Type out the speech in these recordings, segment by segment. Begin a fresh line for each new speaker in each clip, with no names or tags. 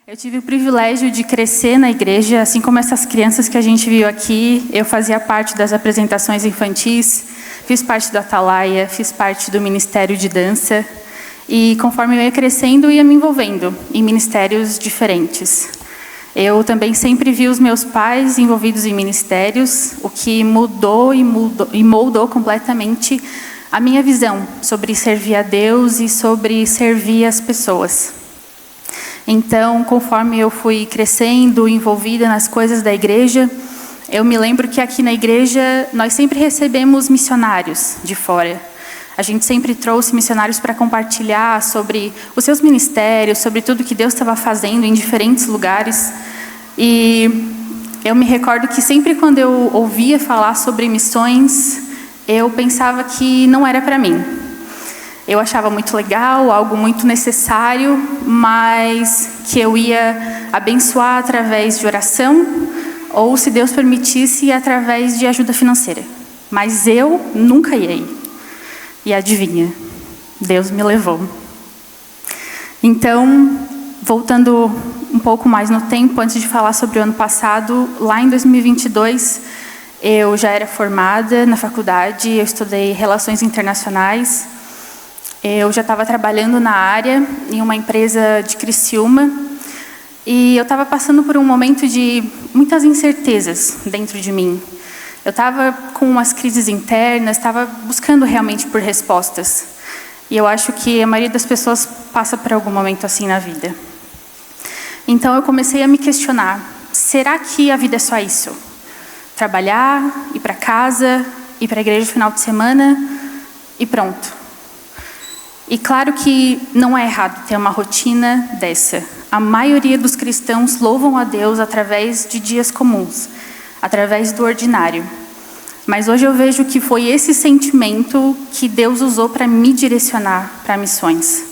Eu tive o privilégio de crescer na igreja, assim como essas crianças que a gente viu aqui. Eu fazia parte das apresentações infantis, fiz parte do Atalaia, fiz parte do Ministério de Dança. E conforme eu ia crescendo, eu ia me envolvendo em ministérios diferentes. Eu também sempre vi os meus pais envolvidos em ministérios, o que mudou e moldou completamente a minha visão sobre servir a Deus e sobre servir as pessoas. Então, conforme eu fui crescendo, envolvida nas coisas da igreja, eu me lembro que aqui na igreja nós sempre recebemos missionários de fora. A gente sempre trouxe missionários para compartilhar sobre os seus ministérios, sobre tudo que Deus estava fazendo em diferentes lugares. E eu me recordo que sempre quando eu ouvia falar sobre missões, eu pensava que não era para mim. Eu achava muito legal, algo muito necessário, mas que eu ia abençoar através de oração, ou, se Deus permitisse, através de ajuda financeira. Mas eu nunca ia ir. E adivinha, Deus me levou. Então, voltando um pouco mais no tempo, antes de falar sobre o ano passado, lá em 2022, eu já era formada na faculdade, eu estudei Relações Internacionais. Eu já estava trabalhando na área, em uma empresa de Criciúma, e eu estava passando por um momento de muitas incertezas dentro de mim. Eu estava com umas crises internas, estava buscando realmente por respostas. E eu acho que a maioria das pessoas passa por algum momento assim na vida. Então eu comecei a me questionar, será que a vida é só isso? Trabalhar, ir para casa, ir para a igreja no final de semana e pronto. E claro que não é errado ter uma rotina dessa. A maioria dos cristãos louvam a Deus através de dias comuns, através do ordinário. Mas hoje eu vejo que foi esse sentimento que Deus usou para me direcionar para missões.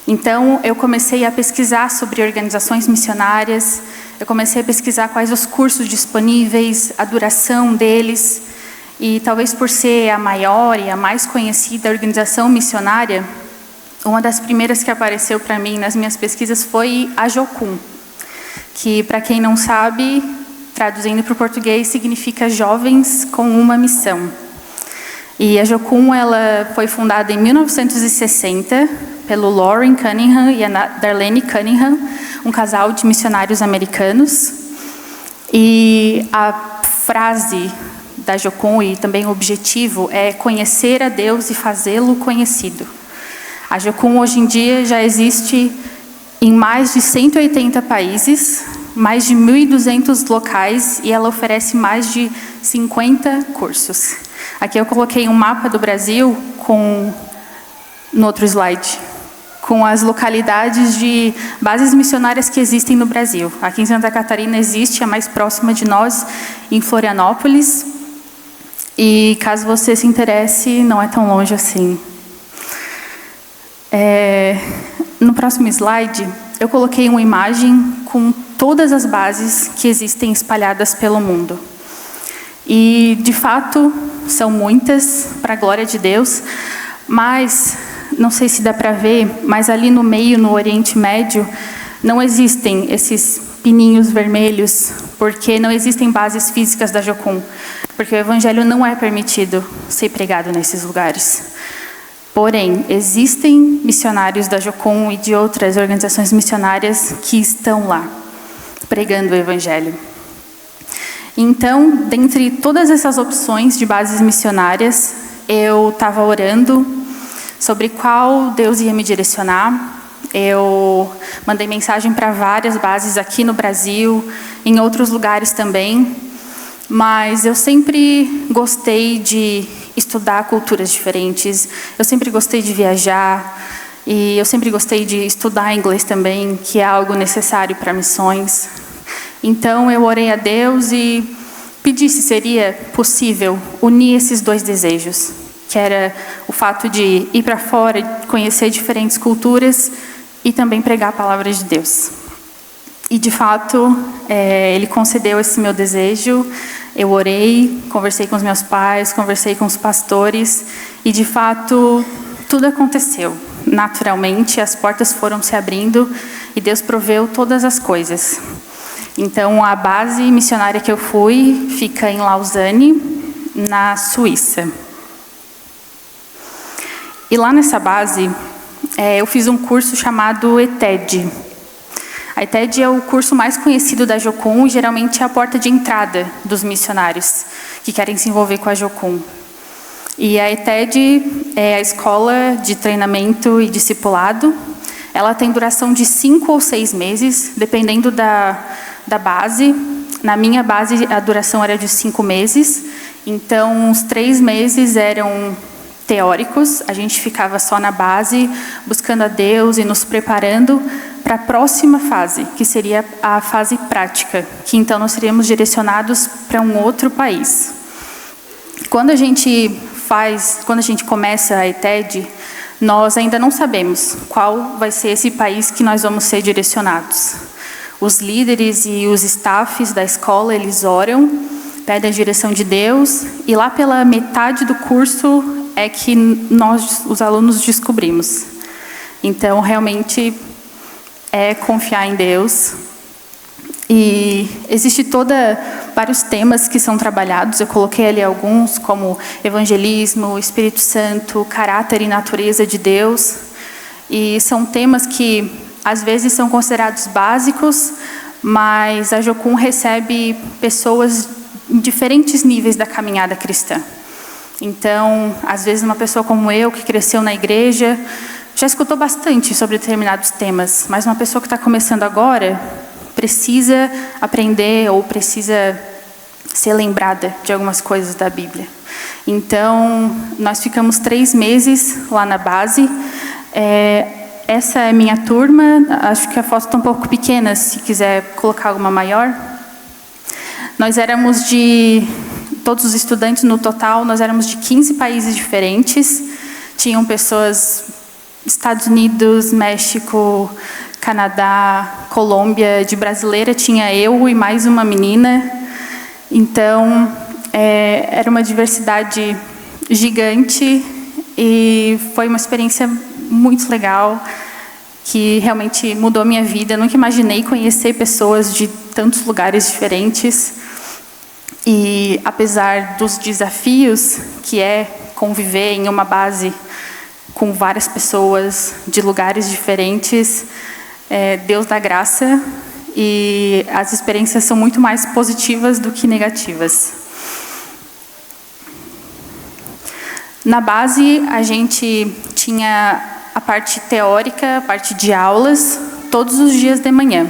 Então eu comecei a pesquisar sobre organizações missionárias, eu comecei a pesquisar quais os cursos disponíveis, a duração deles. E talvez por ser a maior e a mais conhecida organização missionária, uma das primeiras que apareceu para mim nas minhas pesquisas foi a Jocum, que, para quem não sabe, traduzindo para o português, significa Jovens com uma Missão. E a Jocum, ela foi fundada em 1960 pelo Loren Cunningham e a Darlene Cunningham, um casal de missionários americanos. E a frase da Jocum e também o objetivo é conhecer a Deus e fazê-lo conhecido. A Jocum hoje em dia já existe em mais de 180 países, mais de 1.200 locais, e ela oferece mais de 50 cursos. Aqui eu coloquei um mapa do Brasil no outro slide, com as localidades de bases missionárias que existem no Brasil. Aqui em Santa Catarina existe a mais próxima de nós, em Florianópolis. E caso você se interesse, não é tão longe assim. No próximo slide, eu coloquei uma imagem com todas as bases que existem espalhadas pelo mundo. E, de fato, são muitas, para a glória de Deus, mas, não sei se dá para ver, mas ali no meio, no Oriente Médio, não existem esses pininhos vermelhos, porque não existem bases físicas da Jocum, porque o evangelho não é permitido ser pregado nesses lugares. Porém, existem missionários da Jocum e de outras organizações missionárias que estão lá, pregando o evangelho. Então, dentre todas essas opções de bases missionárias, eu estava orando sobre qual Deus ia me direcionar. Eu mandei mensagem para várias bases aqui no Brasil, em outros lugares também, mas eu sempre gostei de estudar culturas diferentes, eu sempre gostei de viajar, e eu sempre gostei de estudar inglês também, que é algo necessário para missões. Então eu orei a Deus e pedi se seria possível unir esses dois desejos, que era o fato de ir para fora, conhecer diferentes culturas, e também pregar a palavra de Deus. E, de fato, Ele concedeu esse meu desejo. Eu orei, conversei com os meus pais, conversei com os pastores, e, de fato, tudo aconteceu. Naturalmente, as portas foram se abrindo, e Deus proveu todas as coisas. Então, a base missionária que eu fui fica em Lausanne, na Suíça. E lá nessa base, eu fiz um curso chamado ETED. A ETED é o curso mais conhecido da Jocum e geralmente é a porta de entrada dos missionários que querem se envolver com a Jocum. E a ETED é a escola de treinamento e discipulado. Ela tem duração de 5 ou 6 meses, dependendo da base. Na minha base, a duração era de 5 meses. Então, os 3 meses eram teóricos. A gente ficava só na base, buscando a Deus e nos preparando para a próxima fase, que seria a fase prática, que então nós seríamos direcionados para um outro país. Quando a gente começa a ETED, nós ainda não sabemos qual vai ser esse país que nós vamos ser direcionados. Os líderes e os staffs da escola, eles oram, pedem a direção de Deus, e lá pela metade do curso é que nós, os alunos, descobrimos. Então, realmente, é confiar em Deus. E existe vários temas que são trabalhados. Eu coloquei ali alguns, como evangelismo, Espírito Santo, caráter e natureza de Deus. E são temas que, às vezes, são considerados básicos, mas a Jocum recebe pessoas em diferentes níveis da caminhada cristã. Então, às vezes, uma pessoa como eu, que cresceu na igreja, já escutou bastante sobre determinados temas, mas uma pessoa que está começando agora precisa aprender ou precisa ser lembrada de algumas coisas da Bíblia. Então, nós ficamos 3 meses lá na base. Essa é a minha turma. Acho que a foto está um pouco pequena, se quiser colocar alguma maior. Nós éramos todos os estudantes no total, nós éramos de 15 países diferentes. Tinham pessoas Estados Unidos, México, Canadá, Colômbia. De brasileira tinha eu e mais uma menina. Então, era uma diversidade gigante e foi uma experiência muito legal que realmente mudou a minha vida. Eu nunca imaginei conhecer pessoas de tantos lugares diferentes. E apesar dos desafios que é conviver em uma base com várias pessoas de lugares diferentes, Deus dá graça e as experiências são muito mais positivas do que negativas. Na base, a gente tinha a parte teórica, a parte de aulas, todos os dias de manhã.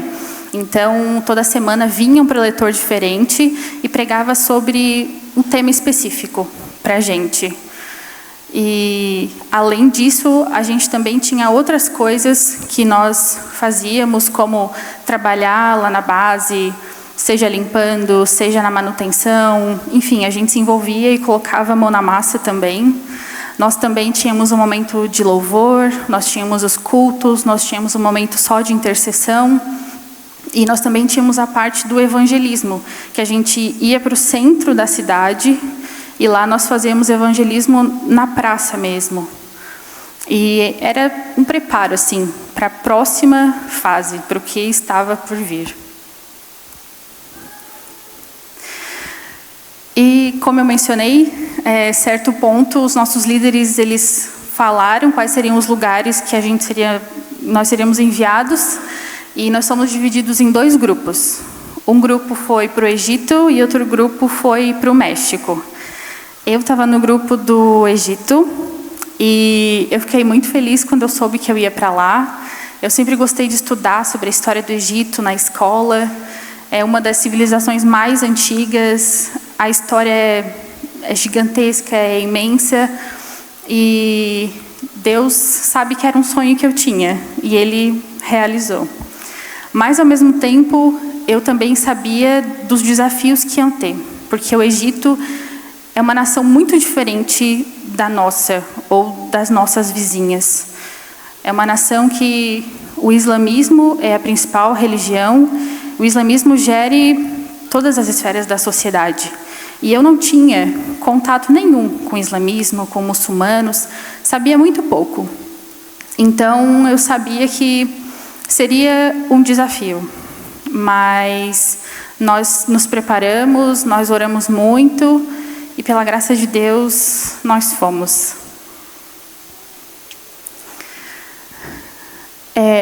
Então, toda semana vinha um preletor diferente e pregava sobre um tema específico para a gente. E, além disso, a gente também tinha outras coisas que nós fazíamos, como trabalhar lá na base, seja limpando, seja na manutenção. Enfim, a gente se envolvia e colocava a mão na massa também. Nós também tínhamos um momento de louvor, nós tínhamos os cultos, nós tínhamos um momento só de intercessão. E nós também tínhamos a parte do evangelismo, que a gente ia para o centro da cidade e lá nós fazíamos evangelismo na praça mesmo. E era um preparo, assim, para a próxima fase, para o que estava por vir. E, como eu mencionei, certo ponto, os nossos líderes, eles falaram quais seriam os lugares que nós seríamos enviados. E nós somos divididos em 2 grupos. Um grupo foi para o Egito e outro grupo foi para o México. Eu estava no grupo do Egito e eu fiquei muito feliz quando eu soube que eu ia para lá. Eu sempre gostei de estudar sobre a história do Egito na escola. É uma das civilizações mais antigas. A história é gigantesca, é imensa. E Deus sabe que era um sonho que eu tinha e Ele realizou. Mas, ao mesmo tempo, eu também sabia dos desafios que iam ter, porque o Egito é uma nação muito diferente da nossa, ou das nossas vizinhas. É uma nação que o islamismo é a principal religião, o islamismo gere todas as esferas da sociedade. E eu não tinha contato nenhum com o islamismo, com muçulmanos, sabia muito pouco. Então, eu sabia que Seria um desafio, mas nós nos preparamos, nós oramos muito e, pela graça de Deus, nós fomos.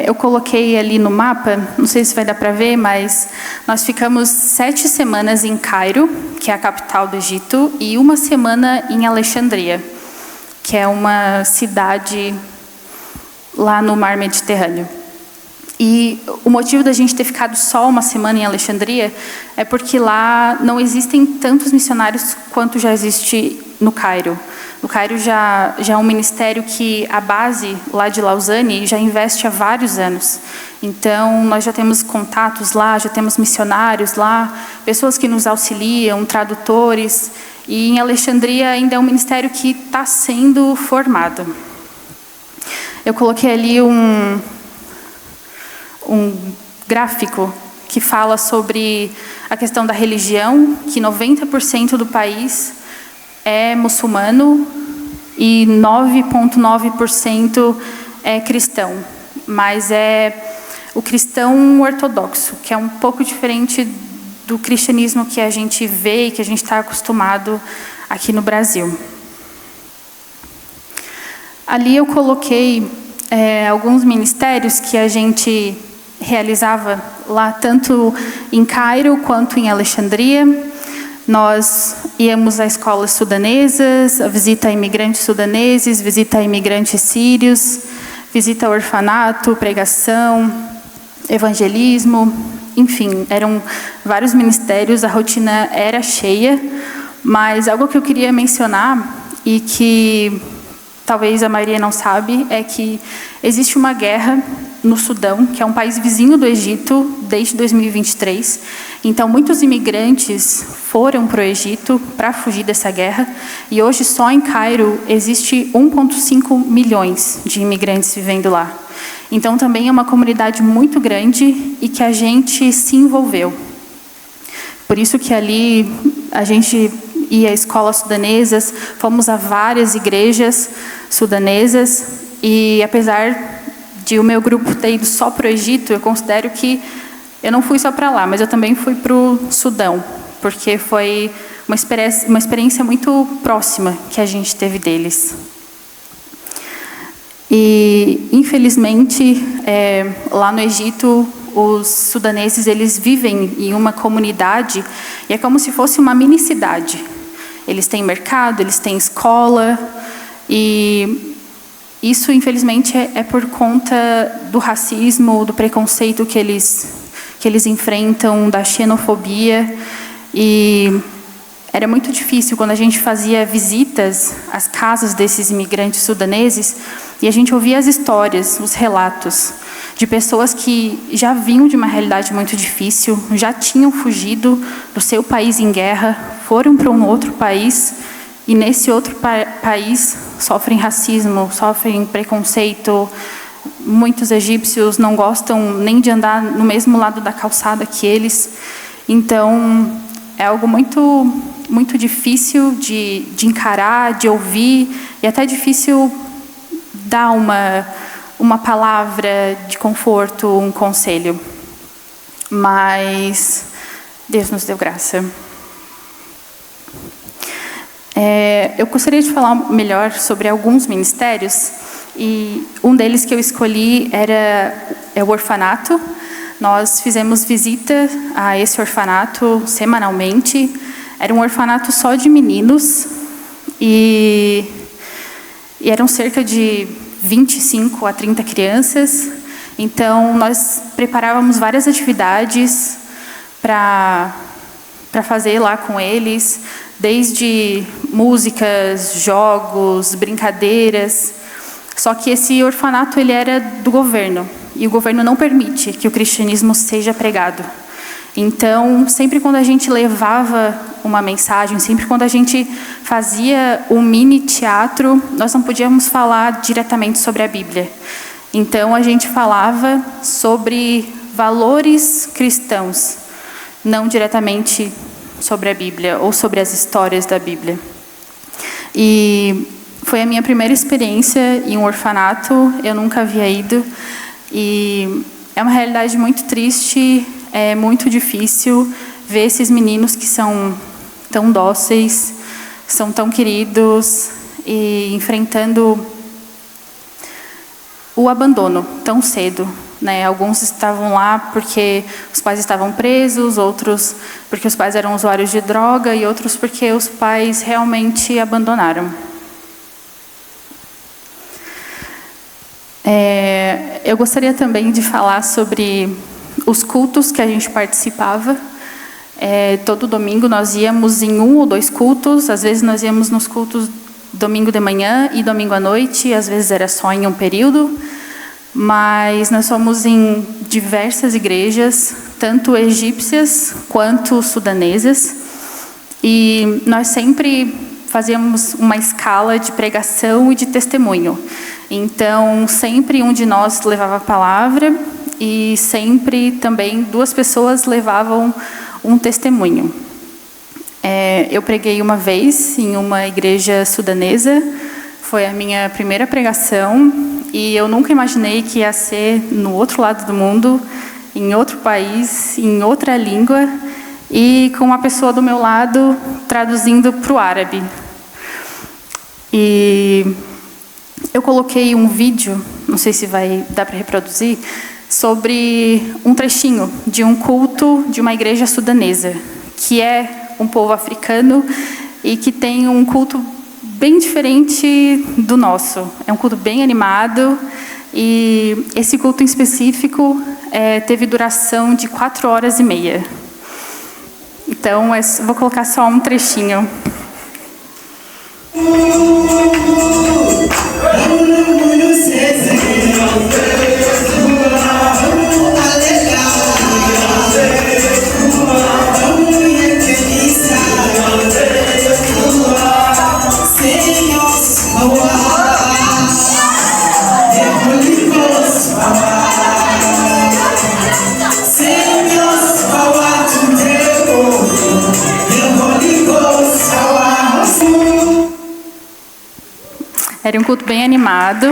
Eu coloquei ali no mapa, não sei se vai dar para ver, mas nós ficamos 7 semanas em Cairo, que é a capital do Egito, e 1 semana em Alexandria, que é uma cidade lá no mar Mediterrâneo. E o motivo da gente ter ficado só 1 semana em Alexandria é porque lá não existem tantos missionários quanto já existe no Cairo. No Cairo já é um ministério que a base lá de Lausanne já investe há vários anos. Então, nós já temos contatos lá, já temos missionários lá, pessoas que nos auxiliam, tradutores. E em Alexandria ainda é um ministério que está sendo formado. Eu coloquei ali um gráfico que fala sobre a questão da religião, que 90% do país é muçulmano e 9,9% é cristão, mas é o cristão ortodoxo, que é um pouco diferente do cristianismo que a gente vê e que a gente está acostumado aqui no Brasil. Ali eu coloquei alguns ministérios que a gente realizava lá, tanto em Cairo quanto em Alexandria. Nós íamos a escolas sudanesas, a visita a imigrantes sudaneses, visita a imigrantes sírios, visita ao orfanato, pregação, evangelismo, enfim, eram vários ministérios, a rotina era cheia, mas algo que eu queria mencionar e que talvez a maioria não sabe é que existe uma guerra no Sudão, que é um país vizinho do Egito, desde 2023. Então, muitos imigrantes foram para o Egito para fugir dessa guerra. E hoje, só em Cairo, existe 1,5 milhões de imigrantes vivendo lá. Então, também é uma comunidade muito grande e que a gente se envolveu. Por isso que ali a gente ia a escolas sudanesas, fomos a várias igrejas sudanesas. E, apesar de o meu grupo ter ido só para o Egito, eu considero que eu não fui só para lá, mas eu também fui para o Sudão, porque foi uma experiência muito próxima que a gente teve deles. E, infelizmente, lá no Egito, os sudaneses eles vivem em uma comunidade e é como se fosse uma mini cidade. Eles têm mercado, eles têm escola e isso, infelizmente, é por conta do racismo, do preconceito que eles enfrentam, da xenofobia. E era muito difícil quando a gente fazia visitas às casas desses imigrantes sudaneses e a gente ouvia as histórias, os relatos de pessoas que já vinham de uma realidade muito difícil, já tinham fugido do seu país em guerra, foram para um outro país e nesse outro país sofrem racismo, sofrem preconceito. Muitos egípcios não gostam nem de andar no mesmo lado da calçada que eles. Então, é algo muito, muito difícil de encarar, de ouvir, e até difícil dar uma palavra de conforto, um conselho. Mas Deus nos deu graça. Eu gostaria de falar melhor sobre alguns ministérios, e um deles que eu escolhi é o orfanato. Nós fizemos visita a esse orfanato semanalmente. Era um orfanato só de meninos, e eram cerca de 25 a 30 crianças. Então, nós preparávamos várias atividades para fazer lá com eles, desde músicas, jogos, brincadeiras. Só que esse orfanato ele era do governo, e o governo não permite que o cristianismo seja pregado. Então, sempre quando a gente levava uma mensagem, sempre quando a gente fazia um mini teatro, nós não podíamos falar diretamente sobre a Bíblia. Então, a gente falava sobre valores cristãos, não diretamente sobre a Bíblia ou sobre as histórias da Bíblia. E foi a minha primeira experiência em um orfanato, eu nunca havia ido. E é uma realidade muito triste, é muito difícil ver esses meninos que são tão dóceis, são tão queridos e enfrentando o abandono tão cedo, né? Alguns estavam lá porque os pais estavam presos, outros porque os pais eram usuários de droga e outros porque os pais realmente abandonaram. Eu gostaria também de falar sobre os cultos que a gente participava. Todo domingo nós íamos em 1 ou 2 cultos, às vezes nós íamos nos cultos domingo de manhã e domingo à noite, às vezes era só em um período, mas nós fomos em diversas igrejas, tanto egípcias quanto sudanesas, e nós sempre fazíamos uma escala de pregação e de testemunho. Então, sempre um de nós levava a palavra e sempre também 2 pessoas levavam um testemunho. Eu preguei uma vez em uma igreja sudanesa, foi a minha primeira pregação, e eu nunca imaginei que ia ser no outro lado do mundo, em outro país, em outra língua, e com uma pessoa do meu lado traduzindo para o árabe. E eu coloquei um vídeo, não sei se vai dar para reproduzir, sobre um trechinho de um culto de uma igreja sudanesa, que é um povo africano e que tem um culto bem diferente do nosso. É um culto bem animado e esse culto em específico teve duração de 4h30. Então, vou colocar só um trechinho. Era um culto bem animado,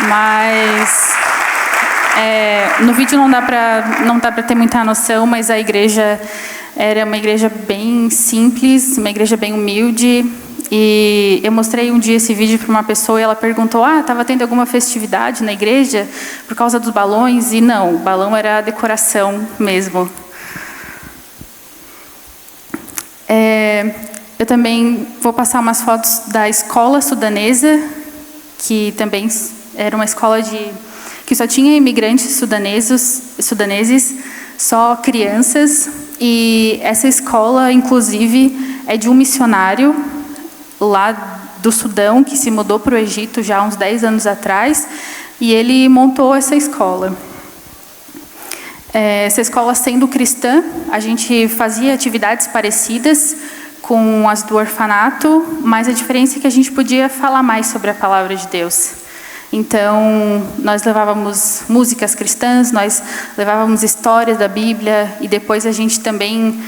mas no vídeo não dá para ter muita noção, mas a igreja era uma igreja bem simples, uma igreja bem humilde. E eu mostrei um dia esse vídeo para uma pessoa e ela perguntou: estava tendo alguma festividade na igreja por causa dos balões? E não, o balão era a decoração mesmo. Eu também vou passar umas fotos da escola sudanesa, que também era uma escola que só tinha imigrantes sudaneses, só crianças. E essa escola, inclusive, é de um missionário lá do Sudão, que se mudou para o Egito já há uns 10 anos atrás, e ele montou essa escola. Essa escola, sendo cristã, a gente fazia atividades parecidas com as do orfanato, mas a diferença é que a gente podia falar mais sobre a palavra de Deus. Então, nós levávamos músicas cristãs, nós levávamos histórias da Bíblia, e depois a gente também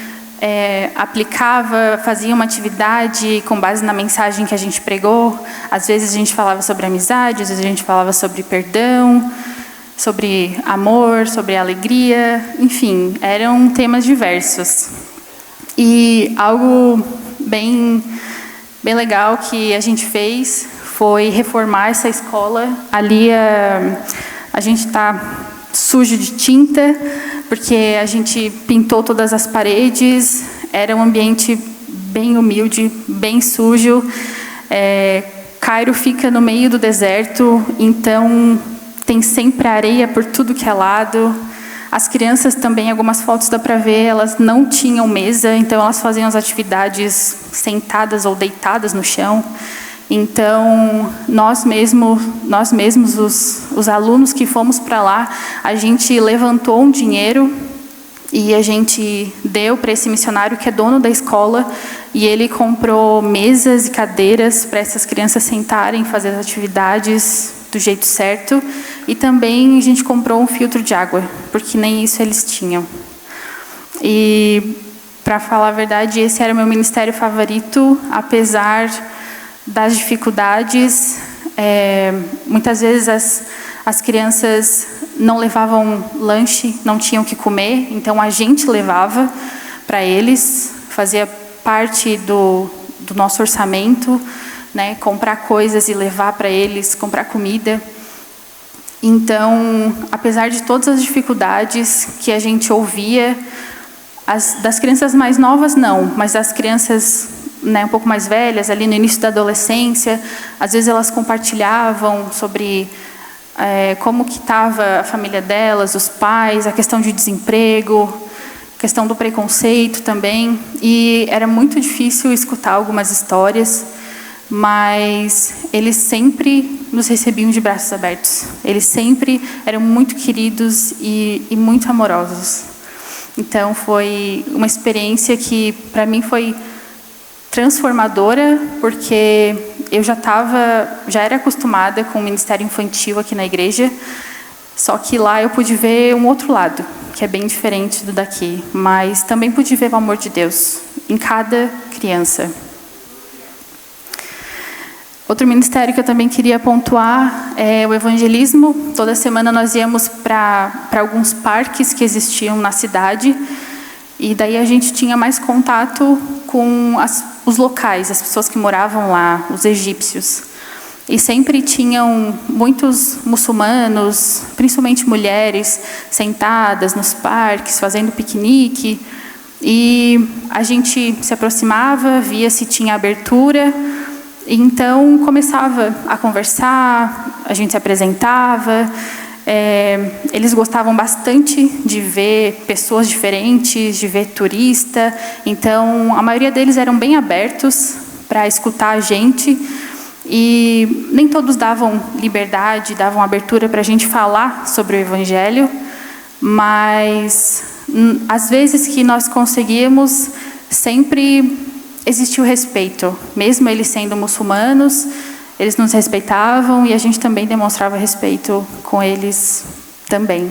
aplicava, fazia uma atividade com base na mensagem que a gente pregou. Às vezes a gente falava sobre amizade, às vezes a gente falava sobre perdão, sobre amor, sobre alegria, enfim, eram temas diversos. E algo bem legal que a gente fez foi reformar essa escola. Ali a gente está sujo de tinta, porque a gente pintou todas as paredes. Era um ambiente bem humilde, bem sujo. Cairo fica no meio do deserto, então tem sempre areia por tudo que é lado. As crianças também, algumas fotos dá para ver, elas não tinham mesa, então elas faziam as atividades sentadas ou deitadas no chão. Então, nós mesmos os alunos que fomos para lá, a gente levantou um dinheiro e a gente deu para esse missionário que é dono da escola, e ele comprou mesas e cadeiras para essas crianças sentarem, fazer as atividades do jeito certo. E também a gente comprou um filtro de água, porque nem isso eles tinham. E, para falar a verdade, esse era o meu ministério favorito, apesar das dificuldades. Muitas vezes As crianças não levavam lanche, não tinham o que comer, então a gente levava para eles, fazia parte do nosso orçamento, né, comprar coisas e levar para eles, comprar comida. Então, apesar de todas as dificuldades que a gente ouvia, das crianças mais novas não, mas das crianças, né, um pouco mais velhas, ali no início da adolescência, às vezes elas compartilhavam sobre como que estava a família delas, os pais, a questão de desemprego, a questão do preconceito também. E era muito difícil escutar algumas histórias, mas eles sempre nos recebiam de braços abertos. Eles sempre eram muito queridos e muito amorosos. Então, foi uma experiência que, para mim, foi transformadora, porque eu já era acostumada com o ministério infantil aqui na igreja, só que lá eu pude ver um outro lado, que é bem diferente do daqui, mas também pude ver o amor de Deus em cada criança. Outro ministério que eu também queria pontuar é o evangelismo. Toda semana nós íamos para alguns parques que existiam na cidade, e daí a gente tinha mais contato com os locais, as pessoas que moravam lá, os egípcios. E sempre tinham muitos muçulmanos, principalmente mulheres, sentadas nos parques, fazendo piquenique. E a gente se aproximava, via se tinha abertura. Então, começava a conversar, a gente se apresentava. Eles gostavam bastante de ver pessoas diferentes, de ver turista. Então, a maioria deles eram bem abertos para escutar a gente. E nem todos davam liberdade, davam abertura para a gente falar sobre o Evangelho. Mas, às vezes que nós conseguíamos, sempre existiu respeito. Mesmo eles sendo muçulmanos, eles nos respeitavam e a gente também demonstrava respeito com eles também.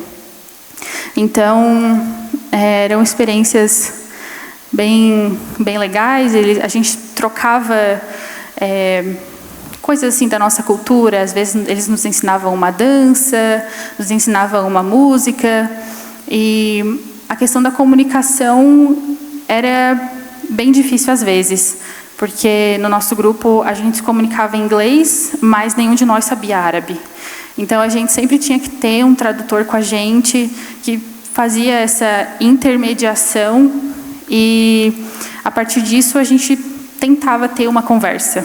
Então, eram experiências bem legais. A gente trocava coisas assim da nossa cultura. Às vezes eles nos ensinavam uma dança, nos ensinavam uma música. E a questão da comunicação era bem difícil às vezes, porque no nosso grupo a gente se comunicava em inglês, mas nenhum de nós sabia árabe. Então a gente sempre tinha que ter um tradutor com a gente que fazia essa intermediação, e a partir disso a gente tentava ter uma conversa.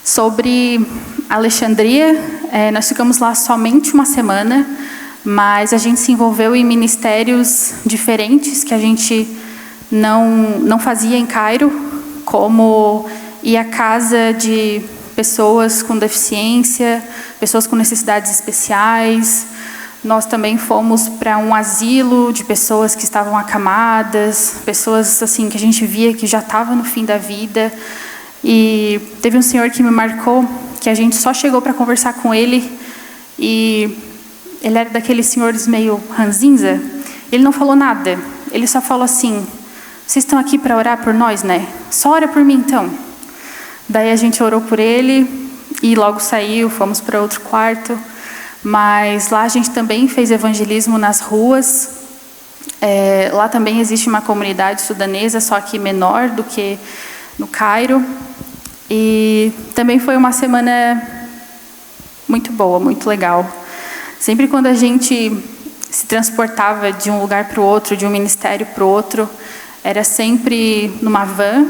Sobre Alexandria, nós ficamos lá somente uma semana, mas a gente se envolveu em ministérios diferentes que a gente não fazia em Cairo, como ir à casa de pessoas com deficiência, pessoas com necessidades especiais. Nós também fomos para um asilo de pessoas que estavam acamadas, pessoas assim que a gente via que já estavam no fim da vida. E teve um senhor que me marcou, que a gente só chegou para conversar com ele, e ele era daqueles senhores meio ranzinza. Ele não falou nada, ele só falou assim: vocês estão aqui para orar por nós, né? Só ora por mim, então. Daí a gente orou por ele e logo saiu, fomos para outro quarto. Mas lá a gente também fez evangelismo nas ruas. Lá também existe uma comunidade sudanesa, só que menor do que no Cairo. E também foi uma semana muito boa, muito legal. Sempre quando a gente se transportava de um lugar para o outro, de um ministério para o outro, era sempre numa van,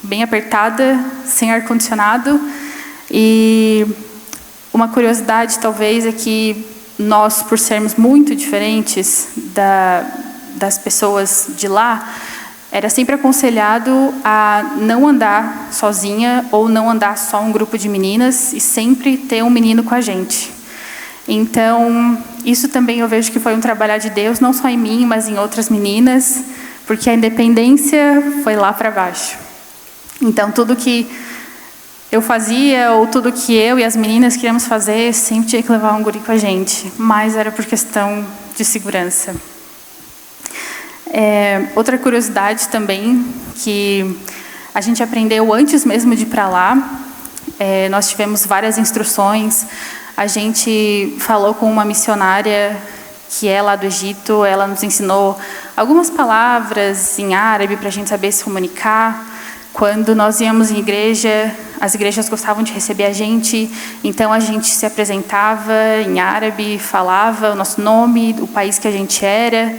bem apertada, sem ar-condicionado. E uma curiosidade, talvez, é que nós, por sermos muito diferentes das pessoas de lá, era sempre aconselhado a não andar sozinha ou não andar só um grupo de meninas, e sempre ter um menino com a gente. Então, isso também eu vejo que foi um trabalhar de Deus, não só em mim, mas em outras meninas, porque a independência foi lá para baixo. Então, tudo que eu fazia, ou tudo que eu e as meninas queríamos fazer, sempre tinha que levar um guri com a gente, mas era por questão de segurança. Outra curiosidade também, que a gente aprendeu antes mesmo de ir para lá, Nós tivemos várias instruções. A gente falou com uma missionária que é lá do Egito. Ela nos ensinou algumas palavras em árabe para a gente saber se comunicar. Quando nós íamos em igreja, as igrejas gostavam de receber a gente, então a gente se apresentava em árabe, falava o nosso nome, o país que a gente era.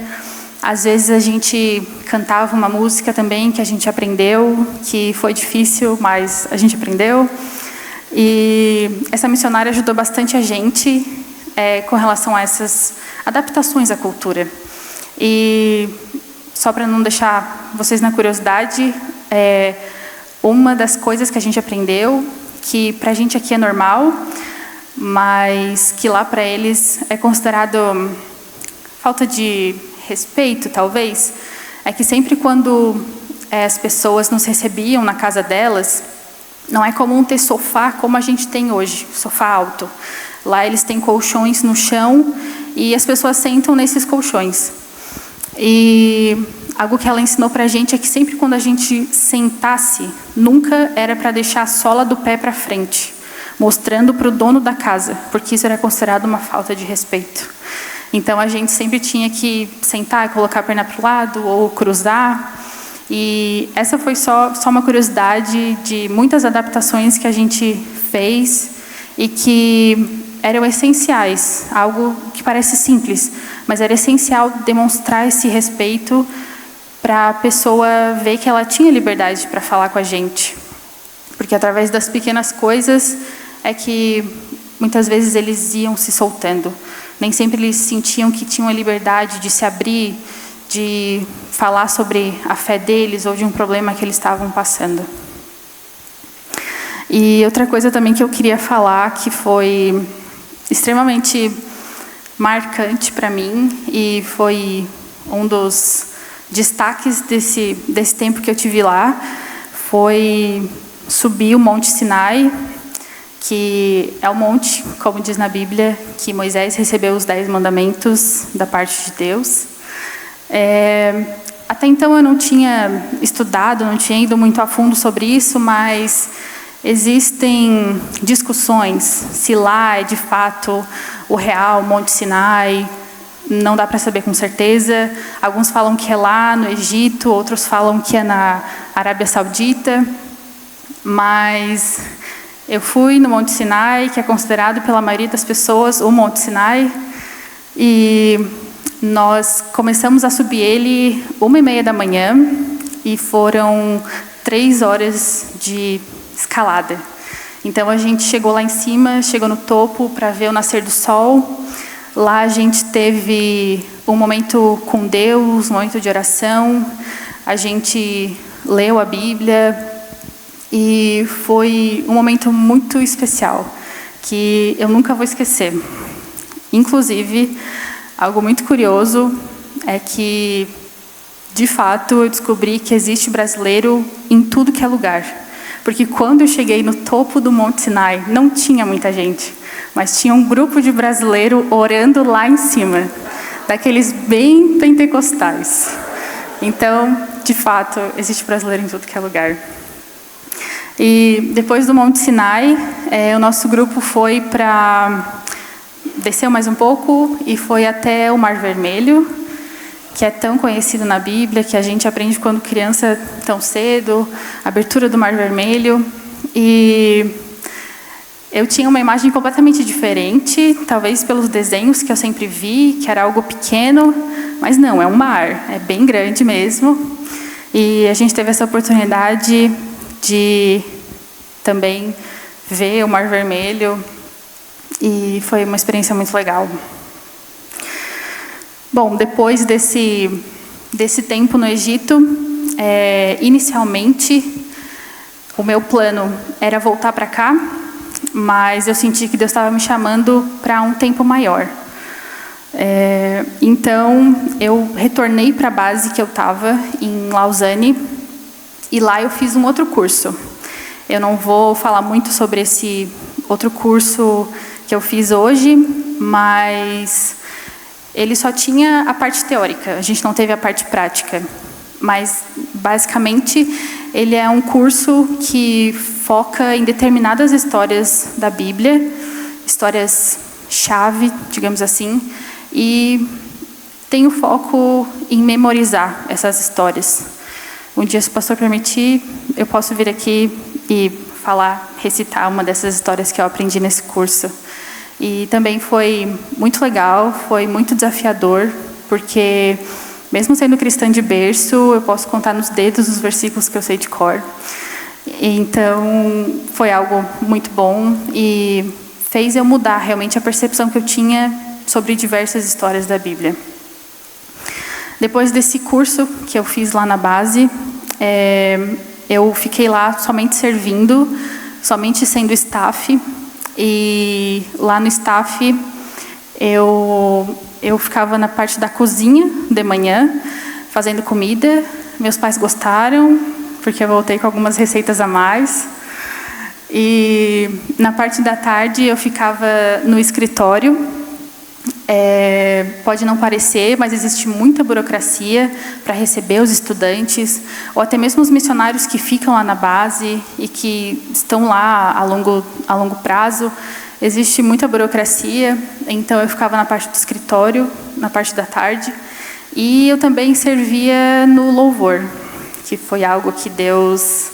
Às vezes a gente cantava uma música também que a gente aprendeu, que foi difícil, mas a gente aprendeu. E essa missionária ajudou bastante a gente com relação a essas adaptações à cultura. E só para não deixar vocês na curiosidade, uma das coisas que a gente aprendeu, que para a gente aqui é normal, mas que lá para eles é considerado falta de respeito, talvez, é que sempre quando as pessoas nos recebiam na casa delas, não é comum ter sofá como a gente tem hoje, sofá alto. Lá eles têm colchões no chão e as pessoas sentam nesses colchões. E algo que ela ensinou para a gente é que sempre quando a gente sentasse, nunca era para deixar a sola do pé para frente, mostrando para o dono da casa, porque isso era considerado uma falta de respeito. Então a gente sempre tinha que sentar e colocar a perna para o lado ou cruzar. E essa foi só uma curiosidade de muitas adaptações que a gente fez e que eram essenciais, algo que parece simples, mas era essencial demonstrar esse respeito para a pessoa ver que ela tinha liberdade para falar com a gente. Porque através das pequenas coisas é que muitas vezes eles iam se soltando. Nem sempre eles sentiam que tinham a liberdade de se abrir, de falar sobre a fé deles ou de um problema que eles estavam passando. E outra coisa também que eu queria falar, que foi extremamente marcante para mim e foi um dos destaques desse tempo que eu tive lá, foi subir o Monte Sinai, que é o monte, como diz na Bíblia, que Moisés recebeu os 10 mandamentos da parte de Deus. Até então eu não tinha estudado, não tinha ido muito a fundo sobre isso, mas existem discussões se lá é de fato o real Monte Sinai. Não dá para saber com certeza. Alguns falam que é lá no Egito, outros falam que é na Arábia Saudita. Mas eu fui no Monte Sinai, que é considerado pela maioria das pessoas o Monte Sinai, e nós começamos a subir ele 1h30 da manhã e foram 3 horas de escalada. Então a gente chegou lá em cima, chegou no topo para ver o nascer do sol. Lá a gente teve um momento com Deus, um momento de oração. A gente leu a Bíblia e foi um momento muito especial que eu nunca vou esquecer. Inclusive, algo muito curioso é que, de fato, eu descobri que existe brasileiro em tudo que é lugar. Porque quando eu cheguei no topo do Monte Sinai, não tinha muita gente, mas tinha um grupo de brasileiro orando lá em cima, daqueles bem pentecostais. Então, de fato, existe brasileiro em tudo que é lugar. E depois do Monte Sinai, o nosso grupo foi desceu mais um pouco e foi até o Mar Vermelho, que é tão conhecido na Bíblia, que a gente aprende quando criança tão cedo, a abertura do Mar Vermelho. E eu tinha uma imagem completamente diferente, talvez pelos desenhos que eu sempre vi, que era algo pequeno, mas não, é um mar, é bem grande mesmo. E a gente teve essa oportunidade de também ver o Mar Vermelho e foi uma experiência muito legal. Bom, depois desse tempo no Egito, inicialmente o meu plano era voltar para cá, mas eu senti que Deus estava me chamando para um tempo maior. Então, eu retornei para a base que eu estava, em Lausanne, e lá eu fiz um outro curso. Eu não vou falar muito sobre esse outro curso que eu fiz hoje, mas ele só tinha a parte teórica, a gente não teve a parte prática. Mas, basicamente, ele é um curso que foca em determinadas histórias da Bíblia, histórias-chave, digamos assim, e tem o foco em memorizar essas histórias. Um dia, se o pastor permitir, eu posso vir aqui e recitar uma dessas histórias que eu aprendi nesse curso. E também foi muito legal, foi muito desafiador, porque mesmo sendo cristã de berço, eu posso contar nos dedos os versículos que eu sei de cor. Então, foi algo muito bom e fez eu mudar realmente a percepção que eu tinha sobre diversas histórias da Bíblia. Depois desse curso que eu fiz lá na base, eu fiquei lá somente servindo, somente sendo staff. E lá no staff, eu ficava na parte da cozinha de manhã, fazendo comida. Meus pais gostaram, porque eu voltei com algumas receitas a mais. E na parte da tarde, eu ficava no escritório. Pode não parecer, mas existe muita burocracia para receber os estudantes, ou até mesmo os missionários que ficam lá na base e que estão lá a longo prazo. Existe muita burocracia, então eu ficava na parte do escritório, na parte da tarde, e eu também servia no louvor, que foi algo que Deus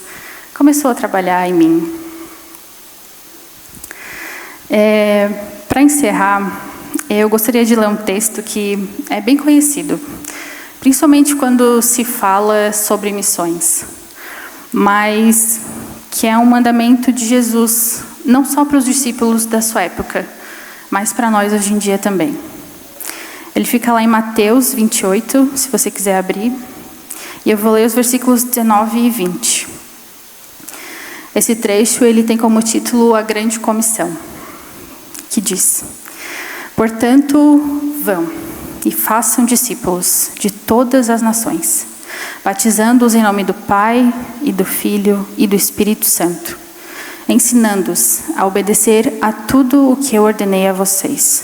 começou a trabalhar em mim. Para encerrar, eu gostaria de ler um texto que é bem conhecido, principalmente quando se fala sobre missões, mas que é um mandamento de Jesus, não só para os discípulos da sua época, mas para nós hoje em dia também. Ele fica lá em Mateus 28, se você quiser abrir, e eu vou ler os versículos 19 e 20. Esse trecho ele tem como título A Grande Comissão, que diz: Portanto, vão e façam discípulos de todas as nações, batizando-os em nome do Pai, e do Filho, e do Espírito Santo, ensinando-os a obedecer a tudo o que eu ordenei a vocês.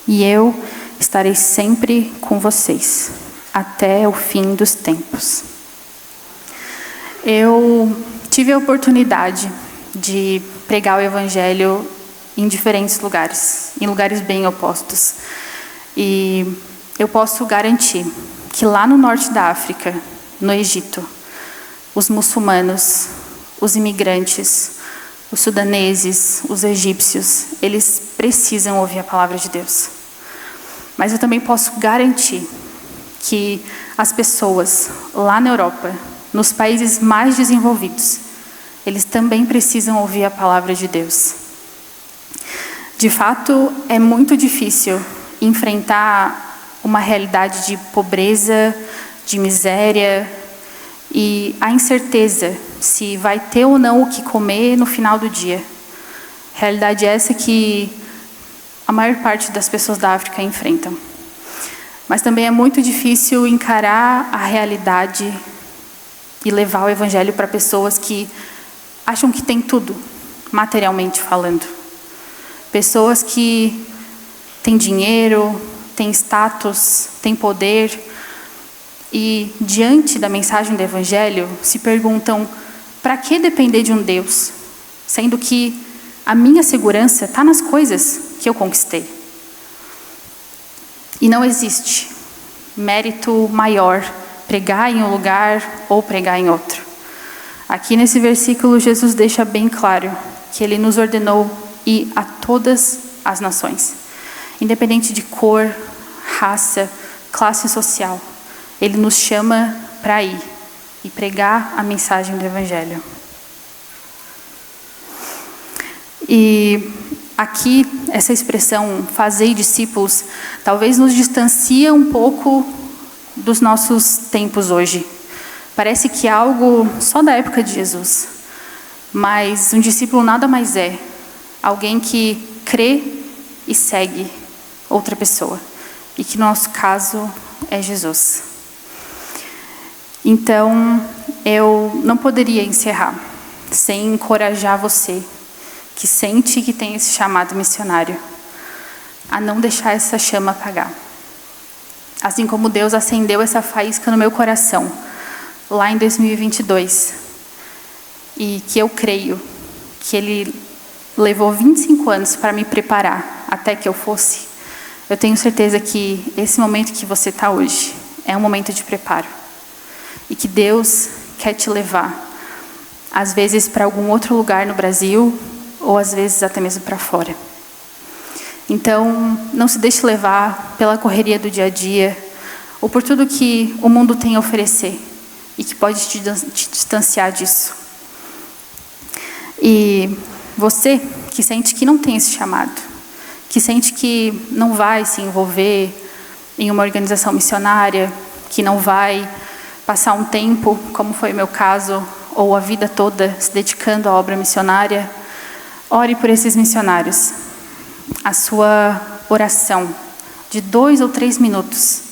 E eu estarei sempre com vocês, até o fim dos tempos. Eu tive a oportunidade de pregar o Evangelho em diferentes lugares, em lugares bem opostos. E eu posso garantir que lá no norte da África, no Egito, os muçulmanos, os imigrantes, os sudaneses, os egípcios, eles precisam ouvir a palavra de Deus. Mas eu também posso garantir que as pessoas lá na Europa, nos países mais desenvolvidos, eles também precisam ouvir a palavra de Deus. De fato, é muito difícil enfrentar uma realidade de pobreza, de miséria e a incerteza se vai ter ou não o que comer no final do dia. Realidade essa que a maior parte das pessoas da África enfrentam. Mas também é muito difícil encarar a realidade e levar o Evangelho para pessoas que acham que tem tudo, materialmente falando. Pessoas que têm dinheiro, têm status, têm poder e, diante da mensagem do Evangelho, se perguntam: para que depender de um Deus, sendo que a minha segurança está nas coisas que eu conquistei? E não existe mérito maior pregar em um lugar ou pregar em outro. Aqui nesse versículo, Jesus deixa bem claro que Ele nos ordenou ir a todas as nações, independente de cor, raça, classe social. Ele nos chama para ir e pregar a mensagem do Evangelho. E aqui, essa expressão, fazer discípulos, talvez nos distancia um pouco dos nossos tempos hoje. Parece que é algo só da época de Jesus. Mas um discípulo nada mais é alguém que crê e segue outra pessoa. E que no nosso caso é Jesus. Então, eu não poderia encerrar sem encorajar você que sente que tem esse chamado missionário a não deixar essa chama apagar. Assim como Deus acendeu essa faísca no meu coração lá em 2022. E que eu creio que Ele levou 25 anos para me preparar até que eu fosse, eu tenho certeza que esse momento que você está hoje é um momento de preparo. E que Deus quer te levar, às vezes para algum outro lugar no Brasil, ou às vezes até mesmo para fora. Então, não se deixe levar pela correria do dia a dia, ou por tudo que o mundo tem a oferecer, e que pode te distanciar disso. E você que sente que não tem esse chamado, que sente que não vai se envolver em uma organização missionária, que não vai passar um tempo, como foi o meu caso, ou a vida toda se dedicando à obra missionária, ore por esses missionários. A sua oração de 2 ou 3 minutos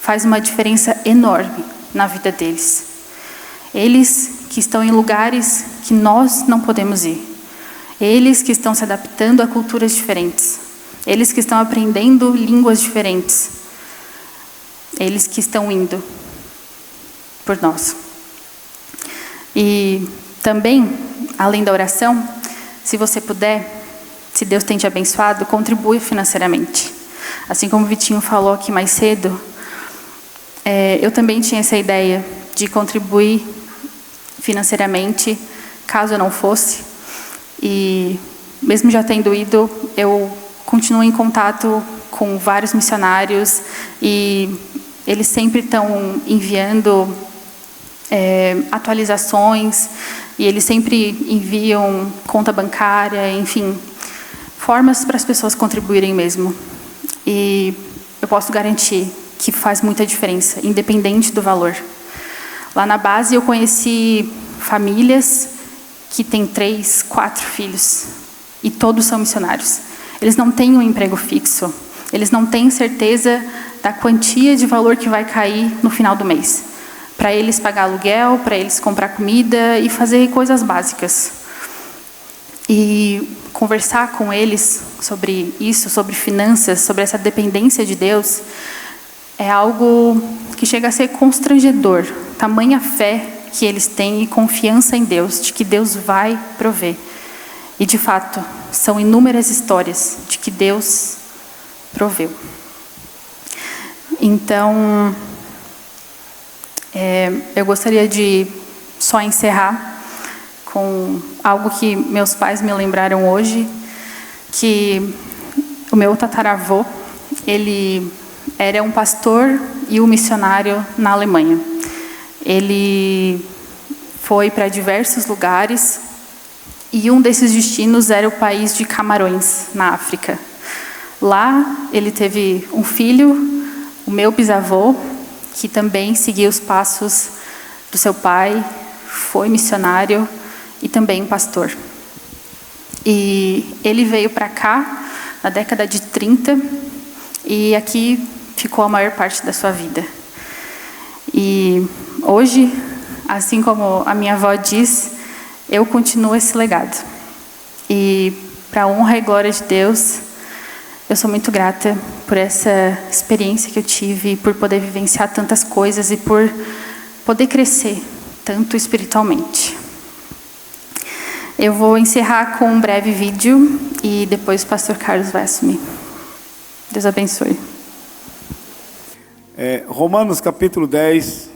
faz uma diferença enorme na vida deles. Eles que estão em lugares que nós não podemos ir. Eles que estão se adaptando a culturas diferentes. Eles que estão aprendendo línguas diferentes. Eles que estão indo por nós. E também, além da oração, se você puder, se Deus tem te abençoado, contribua financeiramente. Assim como o Vitinho falou aqui mais cedo, eu também tinha essa ideia de contribuir financeiramente, caso eu não fosse. E mesmo já tendo ido, eu continuo em contato com vários missionários e eles sempre estão enviando atualizações, e eles sempre enviam conta bancária, enfim, formas para as pessoas contribuírem mesmo. E eu posso garantir que faz muita diferença, independente do valor. Lá na base eu conheci famílias que têm 3, 4 filhos, e todos são missionários. Eles não têm um emprego fixo, eles não têm certeza da quantia de valor que vai cair no final do mês, para eles pagar aluguel, para eles comprar comida e fazer coisas básicas. E conversar com eles sobre isso, sobre finanças, sobre essa dependência de Deus, é algo que chega a ser constrangedor. Tamanha fé que eles têm e confiança em Deus, de que Deus vai prover. E, de fato, são inúmeras histórias de que Deus proveu. Então, eu gostaria de só encerrar com algo que meus pais me lembraram hoje, que o meu tataravô, ele era um pastor e um missionário na Alemanha. Ele foi para diversos lugares e um desses destinos era o país de Camarões, na África. Lá ele teve um filho, o meu bisavô, que também seguiu os passos do seu pai, foi missionário e também pastor. E ele veio para cá na década de 30 e aqui ficou a maior parte da sua vida. E hoje, assim como a minha avó diz, eu continuo esse legado. E para a honra e glória de Deus, eu sou muito grata por essa experiência que eu tive, por poder vivenciar tantas coisas e por poder crescer tanto espiritualmente. Eu vou encerrar com um breve vídeo e depois o pastor Carlos vai assumir. Deus abençoe.
Romanos capítulo 10.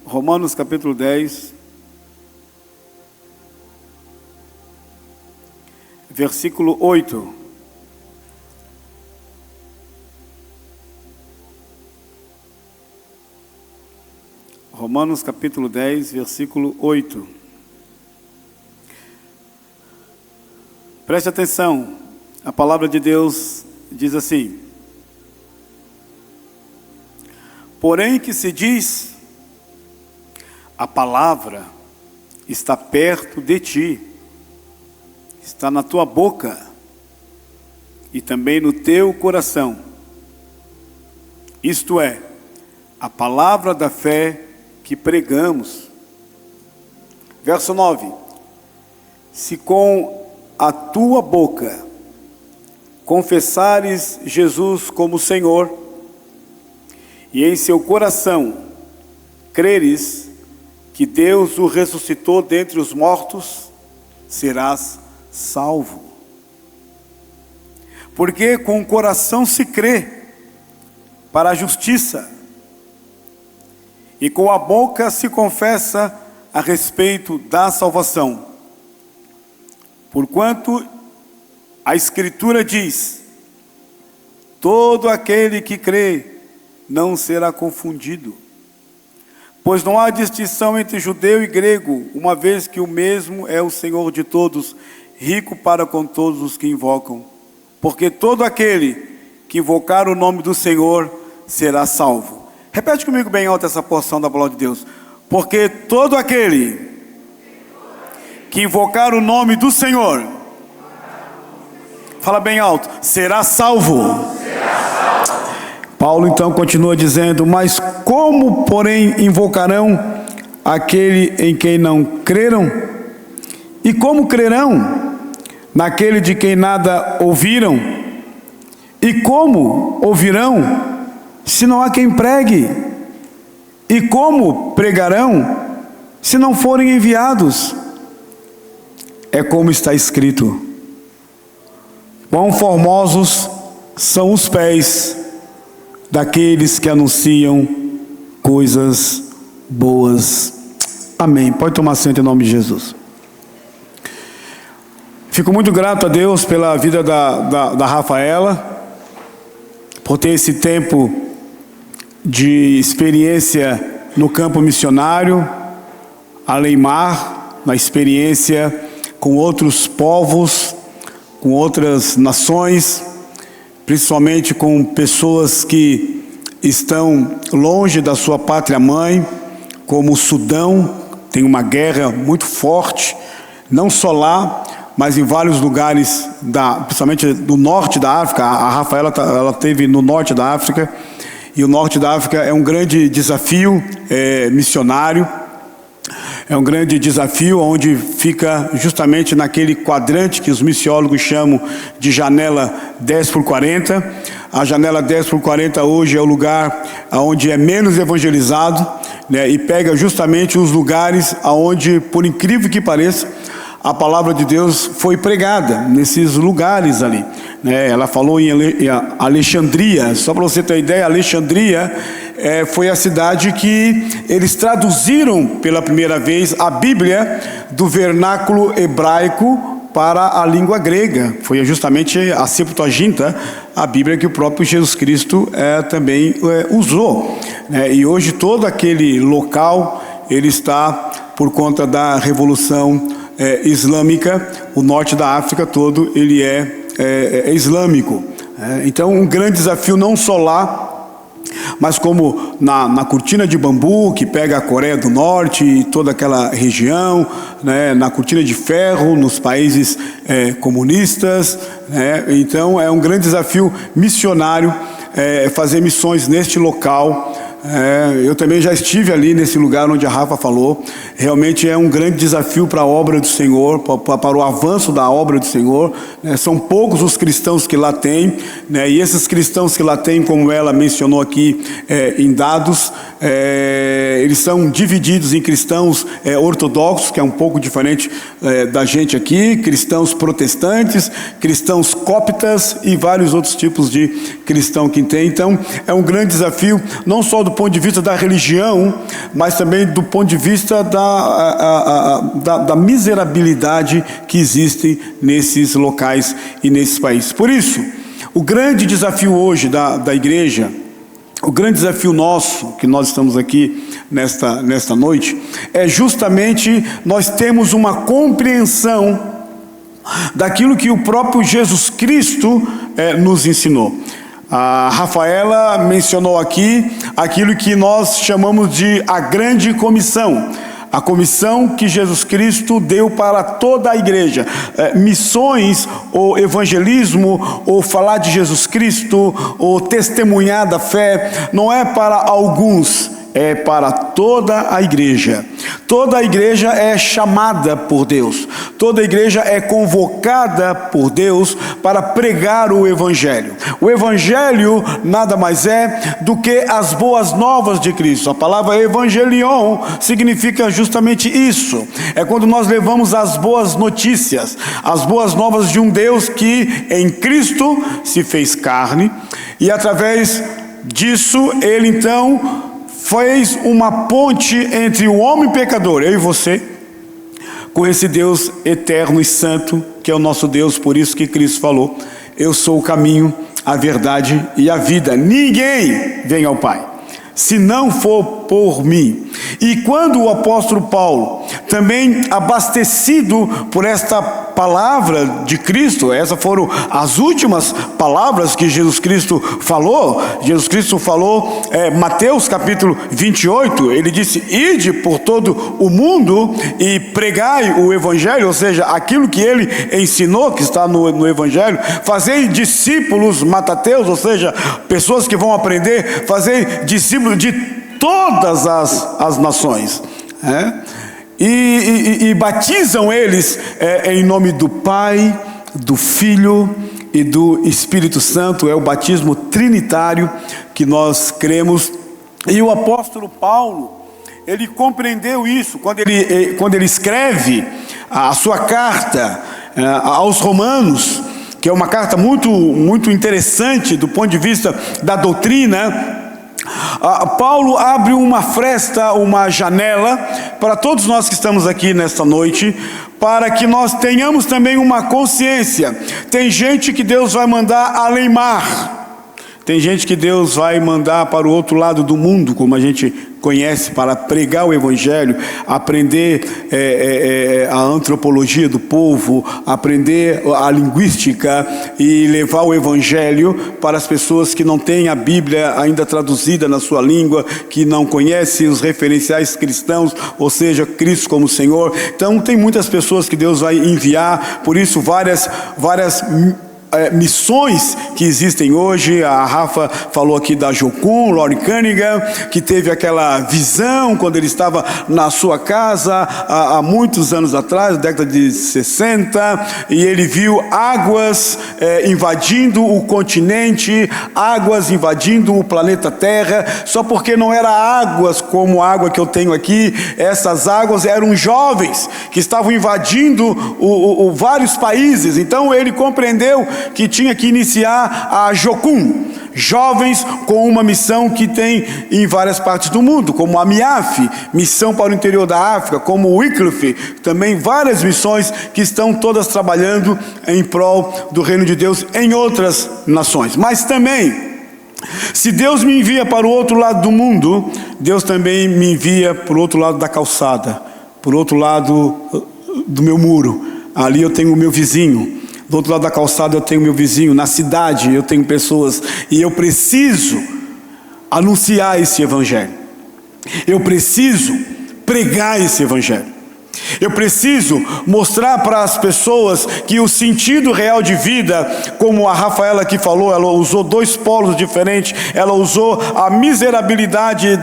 Romanos capítulo 10, versículo 8. Romanos capítulo 10, versículo 8. Preste atenção, a palavra de Deus diz assim: porém que se diz, a palavra está perto de ti, está na tua boca e também no teu coração. Isto é, a palavra da fé que pregamos. Verso 9. Se com a tua boca confessares Jesus como Senhor e em seu coração creres que Deus o ressuscitou dentre os mortos, serás salvo. Porque com o coração se crê para a justiça, e com a boca se confessa a respeito da salvação. Porquanto a Escritura diz: todo aquele que crê não será confundido. Pois não há distinção entre judeu e grego, uma vez que o mesmo é o Senhor de todos, rico para com todos os que invocam. Porque todo aquele que invocar o nome do Senhor será salvo. Repete comigo bem alto essa porção da palavra de Deus. Porque todo aquele que invocar o nome do Senhor, fala bem alto, será salvo. Paulo então continua dizendo: mas como, porém, invocarão aquele em quem não creram? E como crerão naquele de quem nada ouviram? E como ouvirão se não há quem pregue? E como pregarão se não forem enviados? É como está escrito: quão formosos são os pés daqueles que anunciam coisas boas. Amém. Pode tomar assento em nome de Jesus. Fico muito grato a Deus pela vida da Rafaela, por ter esse tempo de experiência no campo missionário, além-mar, na experiência com outros povos, com outras nações, principalmente com pessoas que estão longe da sua pátria-mãe, como o Sudão. Tem uma guerra muito forte, não só lá, mas em vários lugares, principalmente do norte da África. A Rafaela ela esteve no norte da África, e o norte da África é um grande desafio missionário. É um grande desafio onde fica justamente naquele quadrante que os missiólogos chamam de janela 10x40. A janela 10x40 hoje é o lugar onde é menos evangelizado, né, e pega justamente os lugares onde, por incrível que pareça, a palavra de Deus foi pregada, nesses lugares ali, né? Ela falou em Alexandria. Só para você ter uma ideia, Alexandria foi a cidade que eles traduziram pela primeira vez a Bíblia do vernáculo hebraico para a língua grega. Foi justamente a Septuaginta, a Bíblia que o próprio Jesus Cristo também usou, né? E hoje todo aquele local, ele está, por conta da Revolução Islâmica, o norte da África todo, ele é islâmico. Então um grande desafio não só lá, mas como na cortina de bambu, que pega a Coreia do Norte e toda aquela região, né, na cortina de ferro, nos países comunistas, né? Então é um grande desafio missionário fazer missões neste local. Eu também já estive ali nesse lugar onde a Rafa falou. Realmente é um grande desafio para a obra do Senhor, para o avanço da obra do Senhor, né? São poucos os cristãos que lá tem, né? E esses cristãos que lá tem, como ela mencionou aqui em dados, eles são divididos em cristãos ortodoxos, que é um pouco diferente da gente aqui, cristãos protestantes, cristãos cóptas e vários outros tipos de cristão que tem. Então é um grande desafio, não só do ponto de vista da religião, mas também do ponto de vista da miserabilidade que existe nesses locais e nesses países. Por isso, o grande desafio hoje da igreja, o grande desafio nosso, que nós estamos aqui nesta noite, é justamente nós temos uma compreensão daquilo que o próprio Jesus Cristo nos ensinou. A Rafaela mencionou aqui aquilo que nós chamamos de a grande comissão. A comissão que Jesus Cristo deu para toda a igreja. Missões, ou evangelismo, ou falar de Jesus Cristo, ou testemunhar da fé, não é para alguns. é para toda a igreja. Toda a igreja é chamada por Deus. Toda a igreja é convocada por Deus para pregar o Evangelho. O Evangelho nada mais é do que as boas novas de Cristo. A palavra evangelion significa justamente isso. É quando nós levamos as boas notícias, as boas novas de um Deus que em Cristo se fez carne, e através disso ele então fez uma ponte entre o homem pecador, eu e você, com esse Deus eterno e santo, que é o nosso Deus. Por isso que Cristo falou: eu sou o caminho, a verdade e a vida. Ninguém vem ao Pai se não for por mim. E quando o apóstolo Paulo, também abastecido por esta palavra de Cristo, essas foram as últimas palavras que Jesus Cristo falou. Jesus Cristo falou, Mateus capítulo 28, ele disse: ide por todo o mundo e pregai o Evangelho, ou seja, aquilo que ele ensinou, que está no Evangelho. Fazei discípulos matateus, ou seja, pessoas que vão aprender, fazei discípulos de todas as nações, e batizam eles em nome do Pai, do Filho e do Espírito Santo. É o batismo trinitário que nós cremos. E o apóstolo Paulo, ele compreendeu isso quando ele escreve a sua carta aos Romanos, que é uma carta muito, muito interessante do ponto de vista da doutrina. Paulo abre uma fresta, uma janela para todos nós que estamos aqui nesta noite, para que nós tenhamos também uma consciência. Tem gente que Deus vai mandar além mar. Tem gente que Deus vai mandar para o outro lado do mundo, como a gente conhece, para pregar o Evangelho, aprender a antropologia do povo, aprender a linguística e levar o Evangelho para as pessoas que não têm a Bíblia ainda traduzida na sua língua, que não conhecem os referenciais cristãos, ou seja, Cristo como Senhor. Então tem muitas pessoas que Deus vai enviar, por isso várias missões que existem hoje. A Rafa falou aqui da Jocum, Lori Cunningham, que teve aquela visão quando ele estava na sua casa há muitos anos atrás, década de 60, e ele viu águas invadindo o continente, águas invadindo o planeta Terra, só porque não era águas como a água que eu tenho aqui. Essas águas eram jovens que estavam invadindo vários países. Então ele compreendeu que tinha que iniciar a Jocum, jovens com uma missão que tem em várias partes do mundo, como a MIAF, missão para o interior da África, como o Wycliffe, também várias missões que estão todas trabalhando em prol do reino de Deus em outras nações. Mas também, se Deus me envia para o outro lado do mundo, Deus também me envia para o outro lado da calçada, para o outro lado do meu muro. Ali eu tenho o meu vizinho. Do outro lado da calçada eu tenho meu vizinho. Na cidade eu tenho pessoas. E eu preciso anunciar esse Evangelho. Eu preciso pregar esse Evangelho. Eu preciso mostrar para as pessoas que o sentido real de vida, como a Rafaela aqui falou, ela usou dois polos diferentes. Ela usou a miserabilidade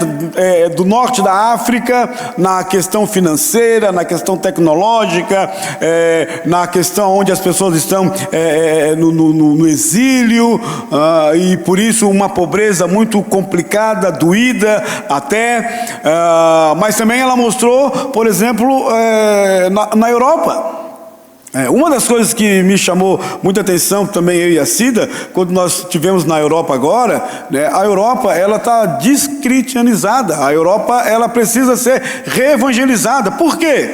do norte da África na questão financeira, na questão tecnológica, na questão onde as pessoas estão no exílio, e por isso uma pobreza muito complicada, doída até, mas também ela mostrou, por exemplo, na Europa. Uma das coisas que me chamou muita atenção também, eu e a Cida, quando nós estivemos na Europa agora, a Europa ela está descristianizada. A Europa ela precisa ser reevangelizada. Por quê?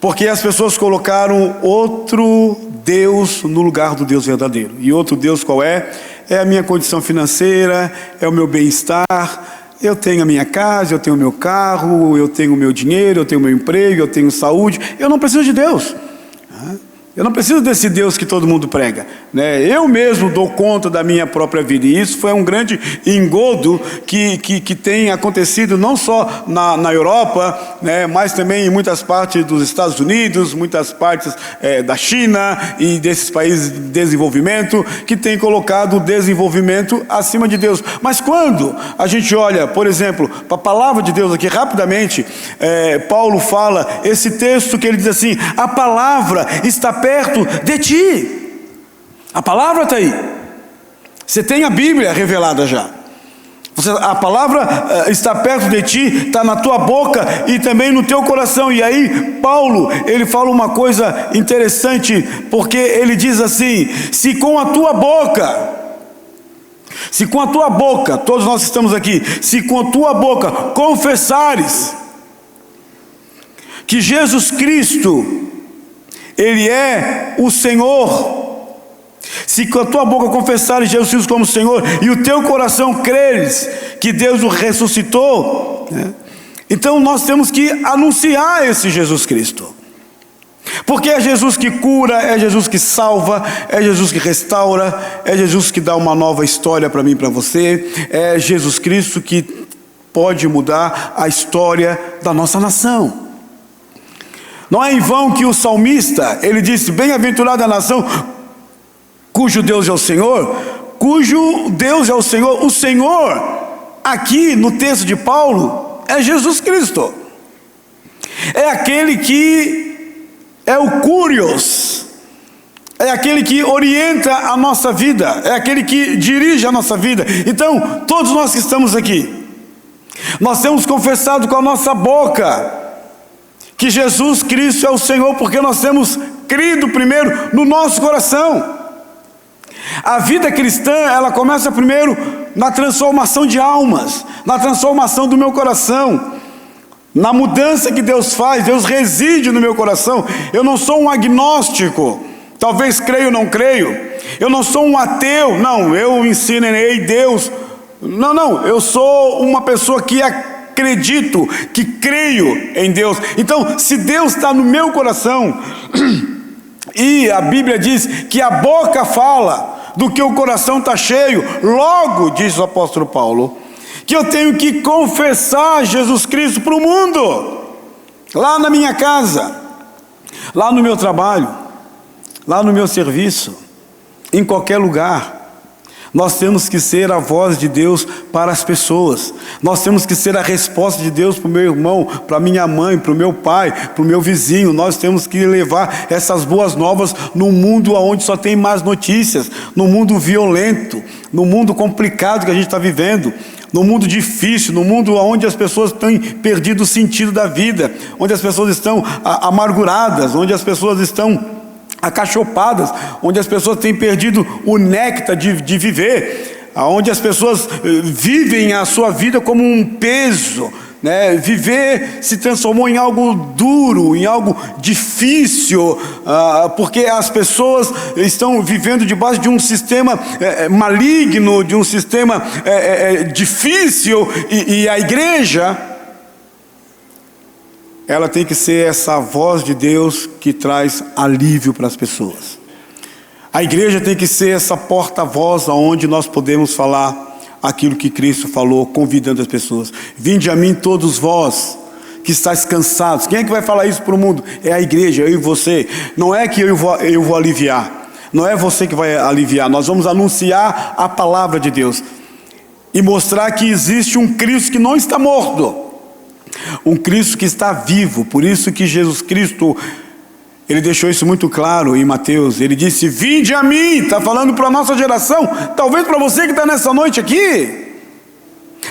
Porque as pessoas colocaram outro Deus no lugar do Deus verdadeiro. E outro Deus qual é? É a minha condição financeira, é o meu bem-estar. Eu tenho a minha casa, eu tenho o meu carro, eu tenho o meu dinheiro, eu tenho o meu emprego, eu tenho saúde. Eu não preciso de Deus. Eu não preciso desse Deus que todo mundo prega, né? Eu mesmo dou conta da minha própria vida. E isso foi um grande engodo que tem acontecido não só na Europa, né, mas também em muitas partes dos Estados Unidos, muitas partes da China e desses países de desenvolvimento, que tem colocado o desenvolvimento acima de Deus. Mas quando a gente olha, por exemplo, para a palavra de Deus aqui, rapidamente, Paulo fala esse texto que ele diz assim: a palavra está perto de ti. A palavra está aí. Você tem a Bíblia revelada já. A palavra está perto de ti, está na tua boca e também no teu coração. E aí Paulo, ele fala uma coisa interessante, porque ele diz assim: se com a tua boca, todos nós que estamos aqui, se com a tua boca confessares que Jesus Cristo, Ele é o Senhor, se com a tua boca confessares Jesus Cristo como Senhor e o teu coração creres que Deus o ressuscitou, né? Então nós temos que anunciar esse Jesus Cristo, porque é Jesus que cura, é Jesus que salva, é Jesus que restaura, é Jesus que dá uma nova história para mim e para você, é Jesus Cristo que pode mudar a história da nossa nação. Não é em vão que o salmista, ele disse: bem-aventurada a nação cujo Deus é o Senhor, cujo Deus é o Senhor. O Senhor, aqui no texto de Paulo, é Jesus Cristo. É aquele que é o Kyrios, é aquele que orienta a nossa vida, é aquele que dirige a nossa vida. Então, todos nós que estamos aqui, nós temos confessado com a nossa boca que Jesus Cristo é o Senhor, porque nós temos crido primeiro no nosso coração. A vida cristã, ela começa primeiro na transformação de almas, na transformação do meu coração, na mudança que Deus faz. Deus reside no meu coração. Eu não sou um agnóstico, talvez creio ou não creio. Eu não sou um ateu, não, eu ensinarei Deus. Não, eu sou uma pessoa que acredito, que creio em Deus. Então, se Deus está no meu coração, e a Bíblia diz que a boca fala do que o coração está cheio, logo, diz o apóstolo Paulo, que eu tenho que confessar Jesus Cristo para o mundo, lá na minha casa, lá no meu trabalho, lá no meu serviço, em qualquer lugar. Nós temos que ser a voz de Deus para as pessoas. Nós temos que ser a resposta de Deus para o meu irmão, para a minha mãe, para o meu pai, para o meu vizinho. Nós temos que levar essas boas novas num mundo onde só tem más notícias, num mundo violento, num mundo complicado que a gente está vivendo, num mundo difícil, num mundo onde as pessoas têm perdido o sentido da vida, onde as pessoas estão amarguradas, onde as pessoas estão acachopadas, onde as pessoas têm perdido o néctar de viver, onde as pessoas vivem a sua vida como um peso, né? Viver se transformou em algo duro, em algo difícil, porque as pessoas estão vivendo debaixo de um sistema maligno, de um sistema difícil, e a igreja, ela tem que ser essa voz de Deus que traz alívio para as pessoas. A igreja tem que ser essa porta-voz aonde nós podemos falar aquilo que Cristo falou, convidando as pessoas. Vinde a mim todos vós que estáis cansados. Quem é que vai falar isso para o mundo? É a igreja, eu e você. Não é que eu vou aliviar, não é você que vai aliviar. Nós vamos anunciar a palavra de Deus e mostrar que existe um Cristo que não está morto, um Cristo que está vivo. Por isso que Jesus Cristo, ele deixou isso muito claro em Mateus. Ele disse: vinde a mim. Está falando para a nossa geração, talvez para você que está nessa noite aqui.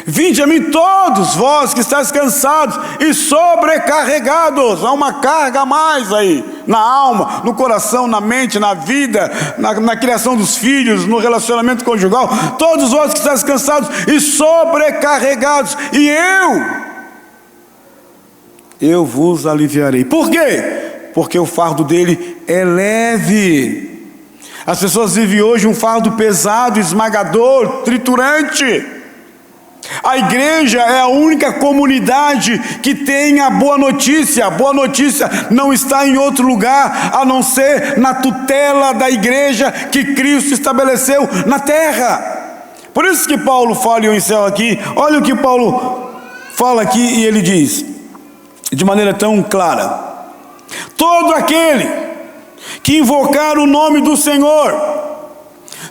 Vinde a mim todos vós que estáis cansados e sobrecarregados. Há uma carga a mais aí, na alma, no coração, na mente, na vida, na criação dos filhos, no relacionamento conjugal. Todos vós que estáis cansados e sobrecarregados, e eu vos aliviarei. Por quê? Porque o fardo dele é leve. As pessoas vivem hoje um fardo pesado, esmagador, triturante. A igreja é a única comunidade que tem a boa notícia. A boa notícia não está em outro lugar, a não ser na tutela da igreja que Cristo estabeleceu na terra. Por isso que Paulo fala, e eu encerro aqui, olha o que Paulo fala aqui, e ele diz, de maneira tão clara: todo aquele que invocar o nome do Senhor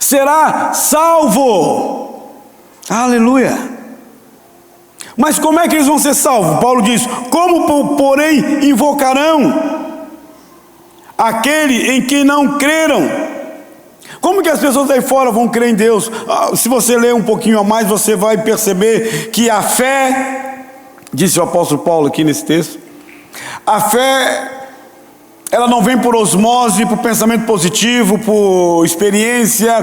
será salvo. Aleluia. Mas como é que eles vão ser salvos? Paulo diz: como porém invocarão aquele em quem não creram? Como que as pessoas aí fora vão crer em Deus? Se você ler um pouquinho a mais, você vai perceber que a fé, disse o apóstolo Paulo aqui nesse texto, a fé, ela não vem por osmose, por pensamento positivo, por experiência.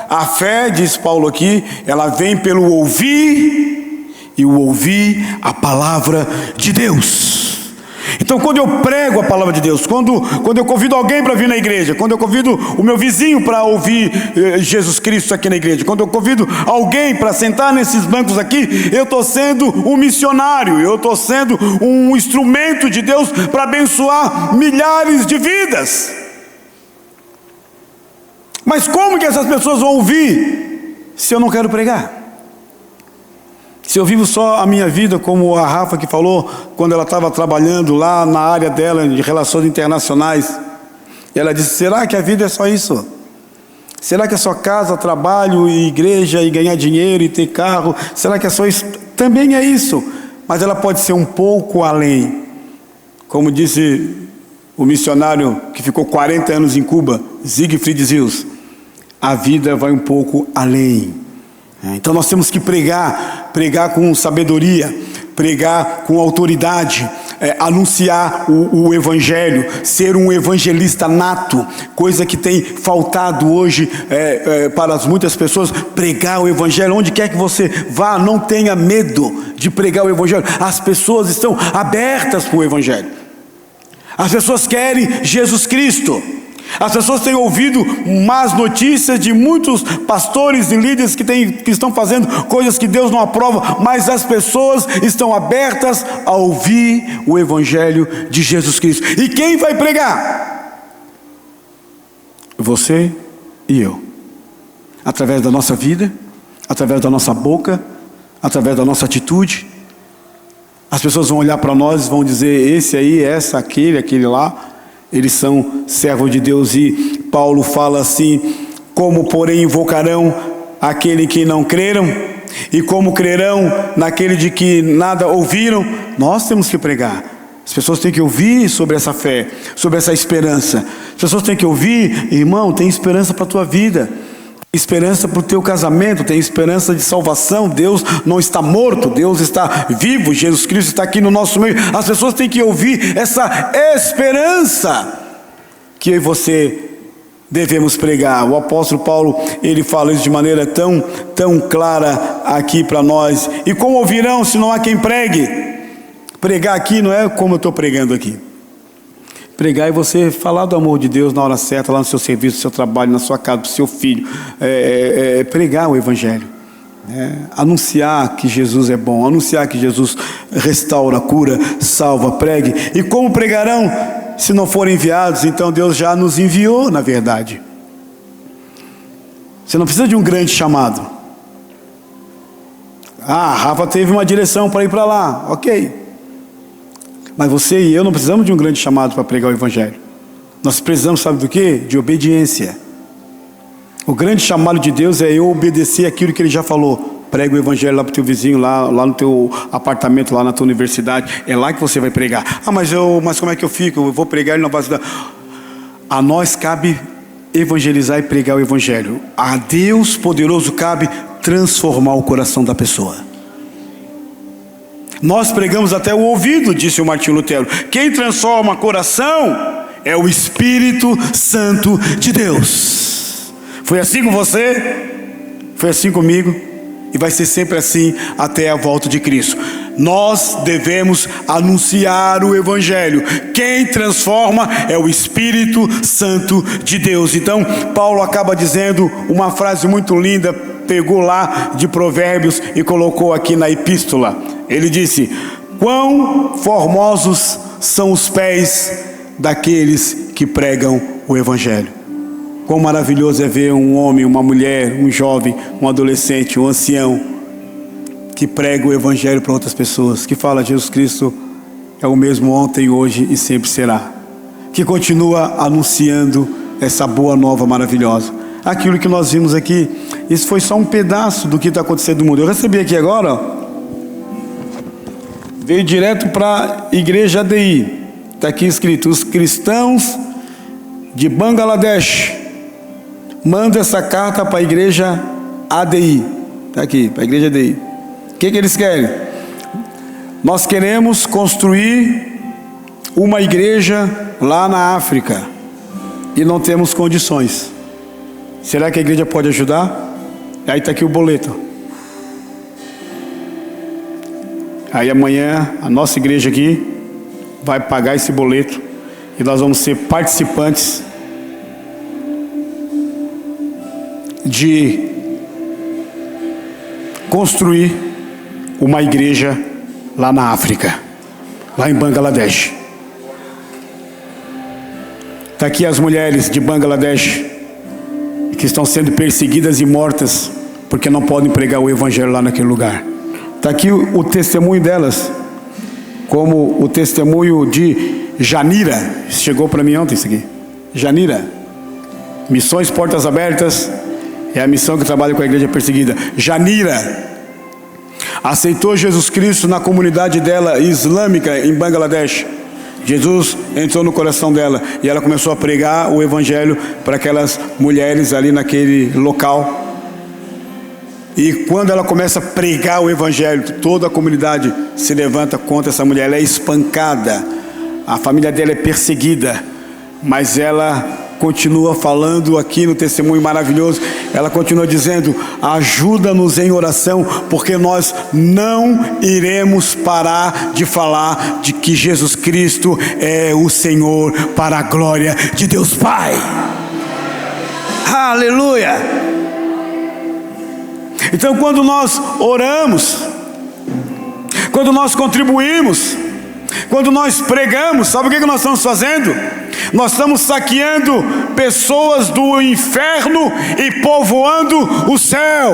A fé, diz Paulo aqui, ela vem pelo ouvir, e o ouvir a palavra de Deus. Então, quando eu prego a palavra de Deus, quando eu convido alguém para vir na igreja, quando eu convido o meu vizinho para ouvir Jesus Cristo aqui na igreja, quando eu convido alguém para sentar nesses bancos aqui, eu estou sendo um missionário, eu estou sendo um instrumento de Deus para abençoar milhares de vidas. Mas como que essas pessoas vão ouvir se eu não quero pregar? Se eu vivo só a minha vida, como a Rafa que falou, quando ela estava trabalhando lá na área dela de relações internacionais, ela disse: será que a vida é só isso? Será que é só casa, trabalho e igreja e ganhar dinheiro e ter carro? Será que é só isso? Também é isso, mas ela pode ser um pouco além. Como disse o missionário que ficou 40 anos em Cuba, Siegfried Ziels, a vida vai um pouco além. Então nós temos que pregar com sabedoria, pregar com autoridade, anunciar o evangelho, ser um evangelista nato, coisa que tem faltado hoje para muitas pessoas. Pregar o evangelho, onde quer que você vá, não tenha medo de pregar o evangelho. As pessoas estão abertas para o evangelho, as pessoas querem Jesus Cristo. As pessoas têm ouvido más notícias de muitos pastores e líderes que estão fazendo coisas que Deus não aprova, mas as pessoas estão abertas a ouvir o evangelho de Jesus Cristo. E quem vai pregar? Você e eu. Através da nossa vida, através da nossa boca, através da nossa atitude. As pessoas vão olhar para nós e vão dizer: esse aí, essa, aquele lá, eles são servos de Deus. E Paulo fala assim: como porém invocarão aquele que não creram? E como crerão naquele de que nada ouviram? Nós temos que pregar. As pessoas têm que ouvir sobre essa fé, sobre essa esperança. As pessoas têm que ouvir: irmão, tem esperança para a tua vida, tem esperança para o teu casamento, tem esperança de salvação. Deus não está morto, Deus está vivo, Jesus Cristo está aqui no nosso meio. As pessoas têm que ouvir essa esperança que eu e você devemos pregar. O apóstolo Paulo, ele fala isso de maneira tão clara aqui para nós. E como ouvirão se não há quem pregue? Pregar aqui não é como eu estou pregando aqui. Pregar é você falar do amor de Deus na hora certa, lá no seu serviço, no seu trabalho, na sua casa, para o seu filho. Pregar o evangelho. Anunciar que Jesus é bom, anunciar que Jesus restaura, cura, salva. Pregue. E como pregarão se não forem enviados? Então Deus já nos enviou, na verdade. Você não precisa de um grande chamado. Rafa teve uma direção para ir para lá, ok. Mas você e eu não precisamos de um grande chamado para pregar o evangelho. Nós precisamos, sabe do quê? De obediência. O grande chamado de Deus é eu obedecer aquilo que Ele já falou. Prega o evangelho lá para o teu vizinho, lá no teu apartamento, lá na tua universidade. É lá que você vai pregar. Mas como é que eu fico? Eu vou pregar e não vai ajudar. A nós cabe evangelizar e pregar o evangelho. A Deus poderoso cabe transformar o coração da pessoa. Nós pregamos até o ouvido, disse o Martinho Lutero. Quem transforma o coração é o Espírito Santo de Deus. Foi assim com você? Foi assim comigo? E vai ser sempre assim até a volta de Cristo. Nós devemos anunciar o evangelho. Quem transforma é o Espírito Santo de Deus. Então Paulo acaba dizendo uma frase muito linda, pegou lá de Provérbios e colocou aqui na epístola. Ele disse: quão formosos são os pés daqueles que pregam o Evangelho. Quão maravilhoso é ver um homem, uma mulher, um jovem, um adolescente, um ancião que prega o Evangelho para outras pessoas, que fala: Jesus Cristo é o mesmo ontem, hoje e sempre será, que continua anunciando essa boa nova maravilhosa. Aquilo que nós vimos aqui, isso foi só um pedaço do que está acontecendo no mundo. Eu recebi aqui agora, ó, veio direto para a igreja ADI. Está aqui escrito: os cristãos de Bangladesh mandam essa carta para a igreja ADI. Está aqui, para a igreja ADI. O que eles querem? Nós queremos construir uma igreja lá na África e não temos condições. Será que a igreja pode ajudar? Aí está aqui o boleto. Aí amanhã a nossa igreja aqui vai pagar esse boleto e nós vamos ser participantes de construir uma igreja lá na África, lá em Bangladesh. Está aqui as mulheres de Bangladesh que estão sendo perseguidas e mortas porque não podem pregar o Evangelho lá naquele lugar. Está aqui o testemunho delas, como o testemunho de Janira. Chegou para mim ontem isso aqui. Janira, Missões Portas Abertas, é a missão que trabalha com a igreja perseguida. Janira aceitou Jesus Cristo na comunidade dela islâmica em Bangladesh. Jesus entrou no coração dela e ela começou a pregar o Evangelho para aquelas mulheres ali naquele local. E quando ela começa a pregar o Evangelho, toda a comunidade se levanta contra essa mulher. Ela é espancada, a família dela é perseguida, mas ela continua falando aqui no testemunho maravilhoso. Ela continua dizendo: ajuda-nos em oração, porque nós não iremos parar de falar de que Jesus Cristo é o Senhor, para a glória de Deus Pai. Aleluia! Então, quando nós oramos, quando nós contribuímos, quando nós pregamos, sabe o que nós estamos fazendo? Nós estamos saqueando pessoas do inferno e povoando o céu.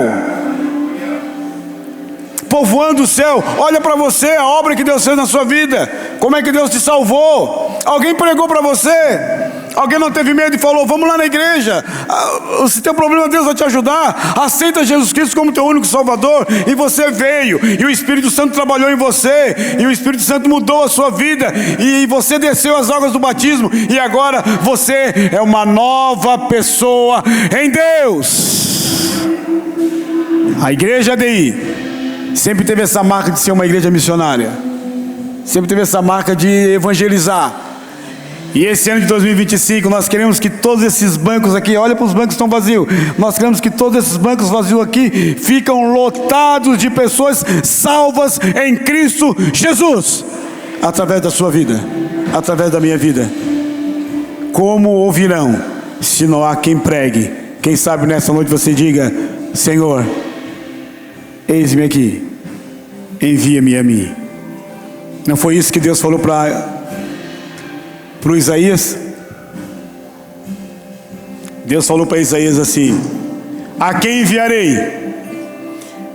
Povoando o céu. Olha para você, a obra que Deus fez na sua vida. Como é que Deus te salvou? Alguém pregou para você? Alguém não teve medo e falou: vamos lá na igreja, se tem problema, Deus vai te ajudar. Aceita Jesus Cristo como teu único Salvador. E você veio, e o Espírito Santo trabalhou em você, e o Espírito Santo mudou a sua vida, e você desceu as águas do batismo, e agora você é uma nova pessoa em Deus. A igreja ADI sempre teve essa marca de ser uma igreja missionária, sempre teve essa marca de evangelizar. E esse ano de 2025 nós queremos que todos esses bancos aqui, olha para os bancos que estão vazios, nós queremos que todos esses bancos vazios aqui ficam lotados de pessoas salvas em Cristo Jesus, através da sua vida, através da minha vida. Como ouvirão se não há quem pregue? Quem sabe nessa noite você diga: Senhor, eis-me aqui, envia-me a mim. Não foi isso que Deus falou para o Isaías? Deus falou para Isaías assim: a quem enviarei?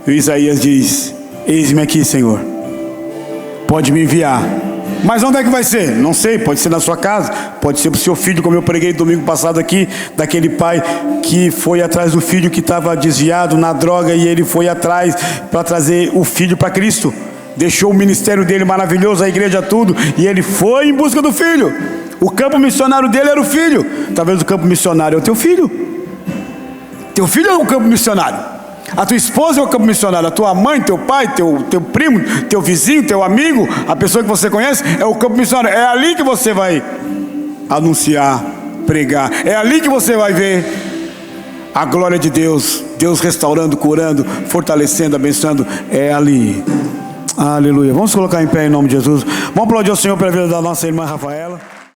E o Isaías diz: eis-me aqui, Senhor, pode me enviar. Mas onde é que vai ser? Não sei, pode ser na sua casa, pode ser para o seu filho, como eu preguei domingo passado aqui, daquele pai que foi atrás do filho que estava desviado na droga, e ele foi atrás para trazer o filho para Cristo. Deixou o ministério dele maravilhoso, a igreja tudo, e ele foi em busca do filho. O campo missionário dele era o filho. Talvez o campo missionário é o teu filho. Teu filho é o campo missionário. A tua esposa é o campo missionário. A tua mãe, teu pai, teu primo, teu vizinho, teu amigo, a pessoa que você conhece é o campo missionário. É ali que você vai anunciar, pregar. É ali que você vai ver a glória de Deus. Deus restaurando, curando, fortalecendo, abençoando. É ali. Aleluia. Vamos colocar em pé em nome de Jesus. Vamos aplaudir o Senhor pela vida da nossa irmã Rafaela.